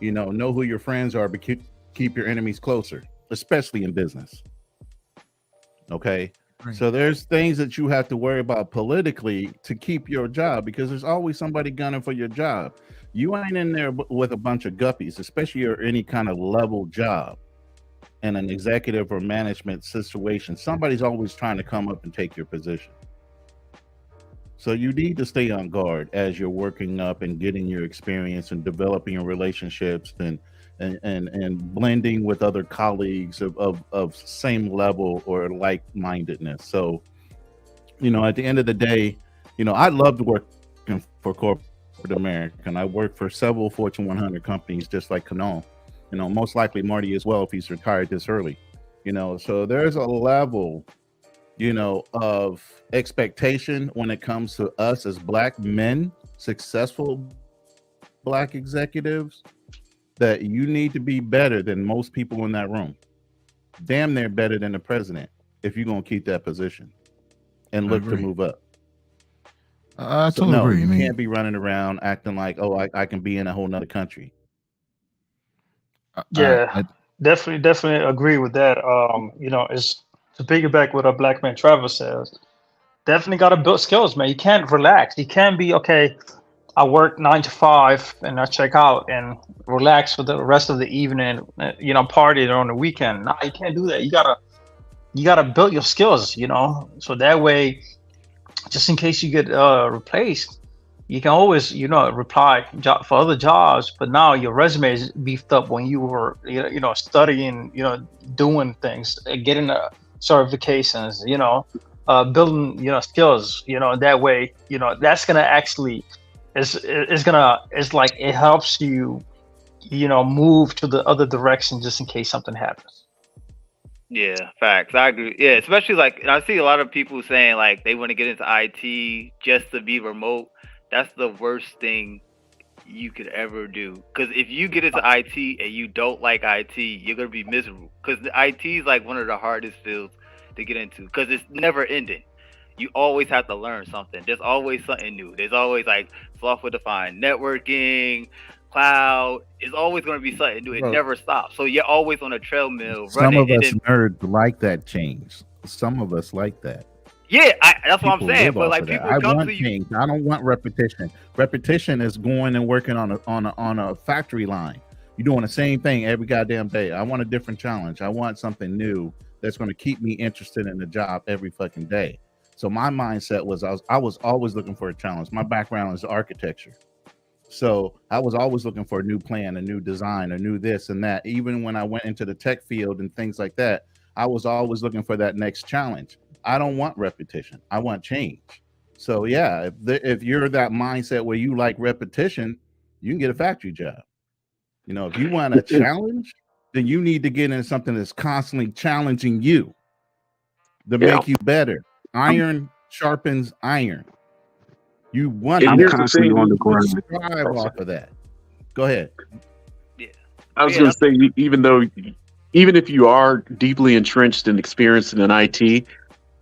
Know who your friends are, but keep your enemies closer, especially in business. Okay. Right. So there's things that you have to worry about politically to keep your job, because there's always somebody gunning for your job. You ain't in there with a bunch of guppies, especially or any kind of level job in an executive or management situation. Somebody's always trying to come up and take your position. So you need to stay on guard as you're working up and getting your experience and developing your relationships and blending with other colleagues of same level or like-mindedness. So, at the end of the day, I loved working for corporate America, and I worked for several Fortune 100 companies, just like Kanal. Most likely Marty as well if he's retired this early. So there's a level of expectation when it comes to us as black men, successful black executives, that you need to be better than most people in that room. Damn near better than the president if you're going to keep that position and look to move up. I totally agree. You can't be running around acting like, oh, I can be in a whole nother country. Definitely agree with that. It's to piggyback what a black man Trevor says. Definitely got to build skills, man. You can't relax. You can't be okay. I work 9 to 5 and I check out and relax for the rest of the evening. Party on the weekend. Nah, you can't do that. You gotta build your skills. So that way, just in case you get replaced, you can always apply for other jobs. But now your resume is beefed up when you were studying, doing things, getting certifications, building skills. That way, that's gonna actually it's like it helps you move to the other direction just in case something happens. Yeah, facts. I agree. Yeah, especially and I see a lot of people saying like they want to get into IT just to be remote. That's the worst thing you could ever do. Because if you get into IT and you don't like IT, you're gonna be miserable. Because the IT is like one of the hardest fields to get into because it's never ending. You always have to learn something. There's always something new. There's always like software defined networking, cloud. It's always going to be something new. It never stops. So you're always on a treadmill running. Some of us nerds like that change. Some of us like that. Yeah, that's what I'm saying. But like people come to you. Change. I don't want repetition. Repetition is going and working on a factory line. You're doing the same thing every goddamn day. I want a different challenge. I want something new that's going to keep me interested in the job every fucking day. So my mindset was I was always looking for a challenge. My background is architecture. So I was always looking for a new plan, a new design, a new this and that. Even when I went into the tech field and things like that, I was always looking for that next challenge. I don't want repetition. I want change. So yeah, if you're that mindset where you like repetition, you can get a factory job. If you want a challenge, then you need to get in something that's constantly challenging you. to make you better. Iron sharpens iron. You want And I'm that. here's the constantly thing. on the You grind. strive off of that. Go ahead. Yeah. I was Yeah, going to say, even if you are deeply entrenched and experienced in IT,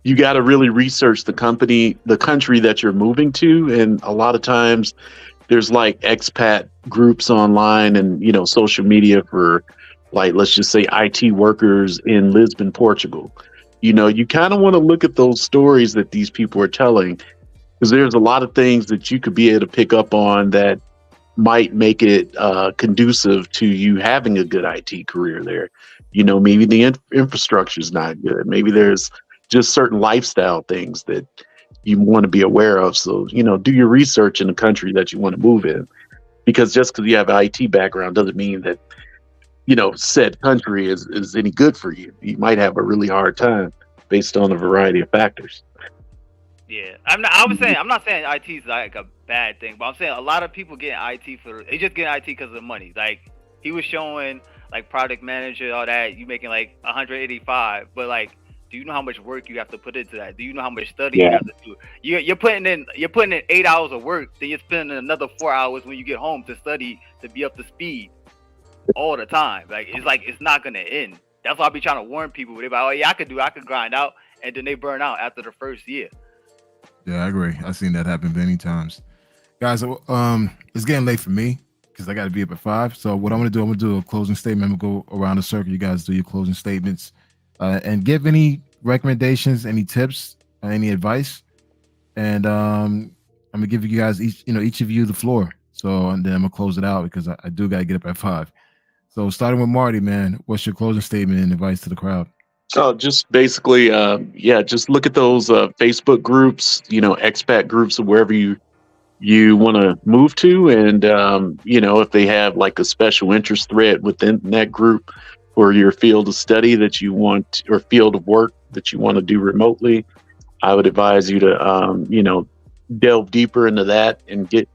you got to really research the country that you're moving to. And a lot of times there's like expat groups online and, social media for like, let's just say IT workers in Lisbon, Portugal. You kind of want to look at those stories that these people are telling, because there's a lot of things that you could be able to pick up on that might make it conducive to you having a good IT career there. Maybe the infrastructure is not good. Maybe there's just certain lifestyle things that you want to be aware of. So, do your research in the country that you want to move in, because just because you have an IT background doesn't mean that, said country is any good for you. You might have a really hard time based on a variety of factors. yeah. I'm not saying IT is like a bad thing, but I'm saying a lot of people get IT they just get IT because of the money. Like he was showing like product manager, all that, you making like 185, but like, do you know how much work you have to put into that? Do you know how much study you have to do? You're putting in 8 hours of work, then you're spending another 4 hours when you get home to study to be up to speed all the time. Like it's not gonna end. That's why I be trying to warn people. They're like, oh yeah, I could grind out, and then they burn out after the first year. Yeah, I agree. I've seen that happen many times. Guys, it's getting late for me because I got to be up at 5. So what I'm going to do a closing statement. I'm going to go around the circle. You guys do your closing statements and give any recommendations, any tips, any advice. And I'm going to give you guys each of you the floor. So, and then I'm going to close it out because I do got to get up at 5. So starting with Marty, man, what's your closing statement and advice to the crowd? So just basically, just look at those Facebook groups, expat groups or wherever you want to move to. And, if they have like a special interest thread within that group for your field of study that you want, or field of work that you want to do remotely, I would advise you to, delve deeper into that and get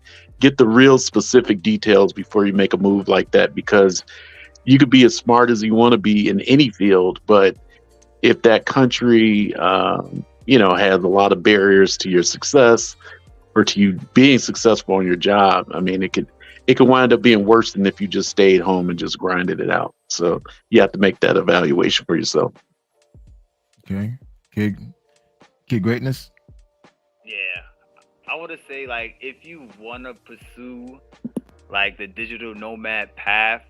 the real specific details before you make a move like that, because you could be as smart as you want to be in any field, but if that country, has a lot of barriers to your success or to you being successful on your job, I mean, it could wind up being worse than if you just stayed home and just grinded it out. So you have to make that evaluation for yourself. Okay. Kid greatness. Yeah, I would say like if you want to pursue like the digital nomad path,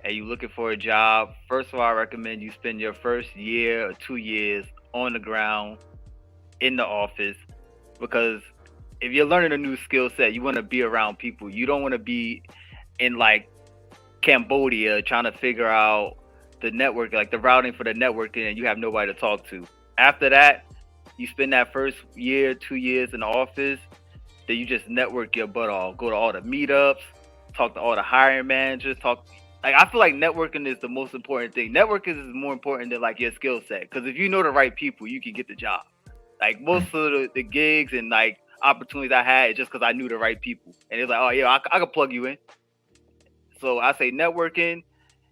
and you're looking for a job, first of all, I recommend you spend your first year or 2 years on the ground in the office, because if you're learning a new skill set, you want to be around people. You don't want to be in like Cambodia trying to figure out the network, like the routing for the networking, and you have nobody to talk to. After that, you spend that first year, 2 years in the office, then you just network your butt off. Go to all the meetups, talk to all the hiring managers, Like, I feel like networking is the most important thing. Networking is more important than like your skill set. Because if you know the right people, you can get the job. Like most of the gigs and like opportunities I had, just because I knew the right people. And it's like, oh yeah, I could plug you in. So I say networking,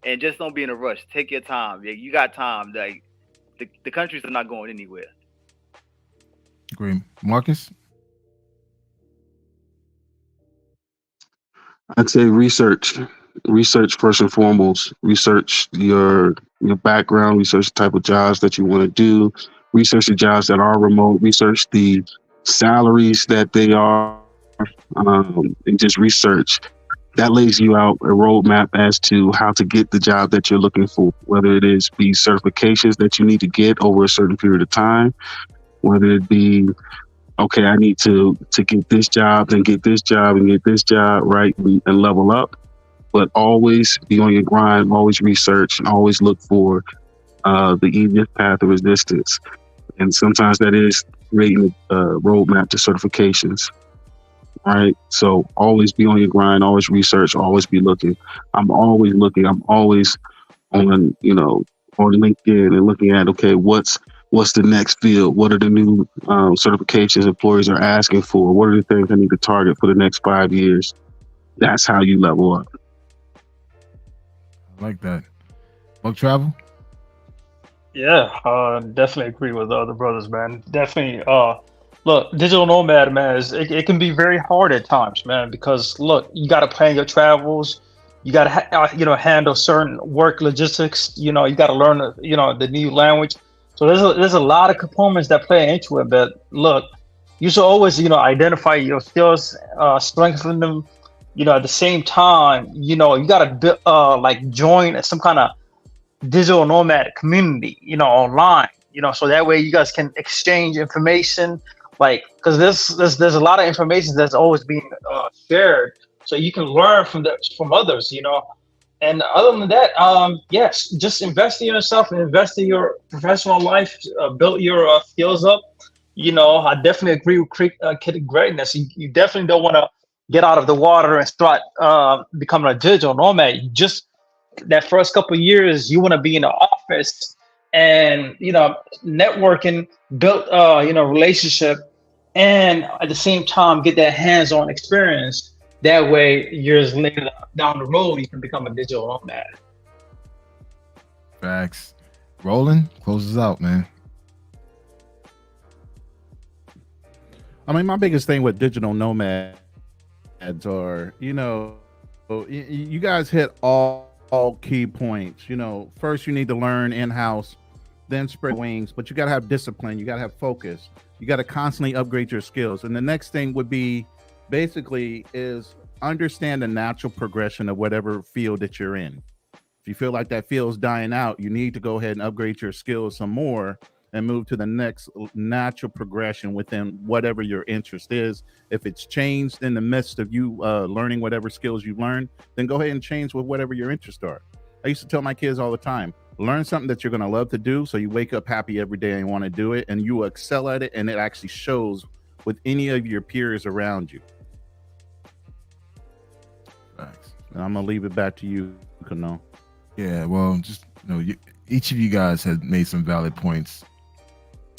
and just don't be in a rush. Take your time. Yeah, you got time. Like the countries are not going anywhere. Great. Marcus? I'd say research first and foremost. Research your background, research the type of jobs that you want to do, research the jobs that are remote, research the salaries that they are, and just research. That lays you out a roadmap as to how to get the job that you're looking for, whether it is be certifications that you need to get over a certain period of time, whether it be, okay, I need to get this job, then get this job and get this job, right, and level up. But always be on your grind, always research, and always look for the easiest path of resistance. And sometimes that is creating a roadmap to certifications, right? So always be on your grind, always research, always be looking. I'm always looking. I'm always on, on LinkedIn and looking at, okay, what's the next field? What are the new certifications employers are asking for? What are the things I need to target for the next 5 years? That's how you level up. I like that. Book travel? Yeah, definitely agree with the other brothers, man. Definitely. Look, digital nomad, man, it can be very hard at times, man, because look, you got to plan your travels. You got to, handle certain work logistics. You got to learn, the new language. So there's a lot of components that play into it. But look, you should always, identify your skills, strengthen them. At the same time, you got to like join some kind of digital nomad community, online, so that way you guys can exchange information, like, because there's a lot of information that's always being shared, so you can learn from others, And other than that, yes, just invest in yourself and invest in your professional life, build your skills up. I definitely agree with Kid Greatness. You definitely don't want to get out of the water and start becoming a digital nomad. You just that first couple of years you want to be in the office and networking, build relationship, and at the same time get that hands-on experience. That way years later down the road you can become a digital nomad. Facts. Roland, closes out, man. I mean, my biggest thing with digital nomads are, you guys hit all key points. First you need to learn in-house, then spread wings, but you got to have discipline. You got to have focus. You got to constantly upgrade your skills. And the next thing would be basically is understand the natural progression of whatever field that you're in. If you feel like that field's dying out, you need to go ahead and upgrade your skills some more and move to the next natural progression within whatever your interest is. If it's changed in the midst of you learning whatever skills you learned, then go ahead and change with whatever your interests are. I used to tell my kids all the time, learn something that you're going to love to do, so you wake up happy every day and want to do it, and you excel at it, and it actually shows with any of your peers around you. Facts. And I'm going to leave it back to you, Kano. Yeah, well, just each of you guys have made some valid points.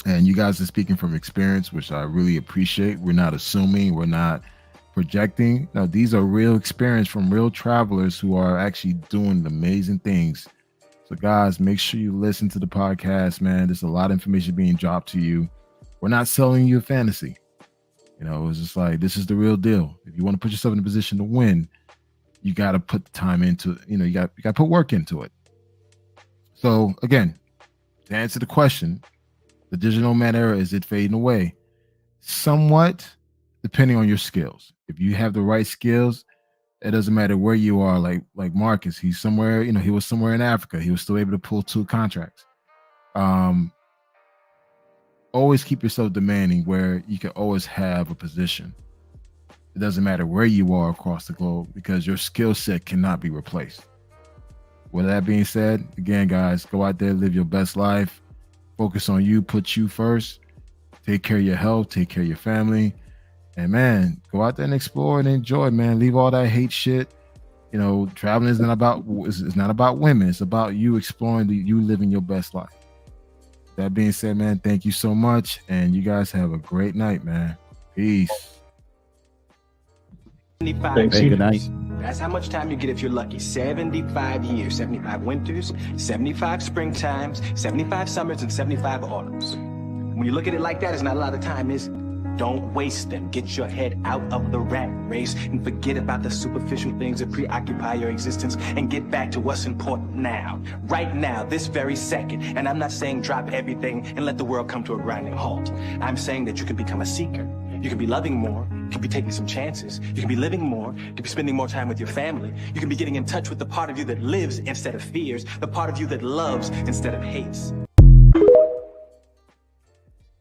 And you guys are speaking from experience, which I really appreciate. We're not assuming, we're not projecting. No, these are real experience from real travelers who are actually doing amazing things. So guys, make sure you listen to the podcast, man. There's a lot of information being dropped to you. We're not selling you a fantasy. It's just like, this is the real deal. If you want to put yourself in a position to win, you got to put the time into it. You got to put work into it. So again, to answer the question, the digital nomad era, is it fading away? Somewhat, depending on your skills. If you have the right skills, it doesn't matter where you are. Like Marcus, he's somewhere, he was somewhere in Africa. He was still able to pull 2 contracts. Always keep yourself demanding where you can always have a position. It doesn't matter where you are across the globe, because your skill set cannot be replaced. With that being said, again, guys, go out there, live your best life. Focus on you, put you first. Take care of your health, take care of your family. And man, go out there and explore and enjoy, man. Leave all that hate shit. Traveling is not about women. It's about you exploring, you living your best life. That being said, man, thank you so much. And you guys have a great night, man. Peace. Thanks. Hey, good night. That's how much time you get if you're lucky. 75 years, 75 winters, 75 springtimes, 75 summers, and 75 autumns. When you look at it like that, it's not a lot of time, is don't waste them. Get your head out of the rat race and forget about the superficial things that preoccupy your existence and get back to what's important now. Right now, this very second. And I'm not saying drop everything and let the world come to a grinding halt. I'm saying that you can become a seeker. You can be loving more, you can be taking some chances, you can be living more, you can be spending more time with your family, you can be getting in touch with the part of you that lives instead of fears, the part of you that loves instead of hates.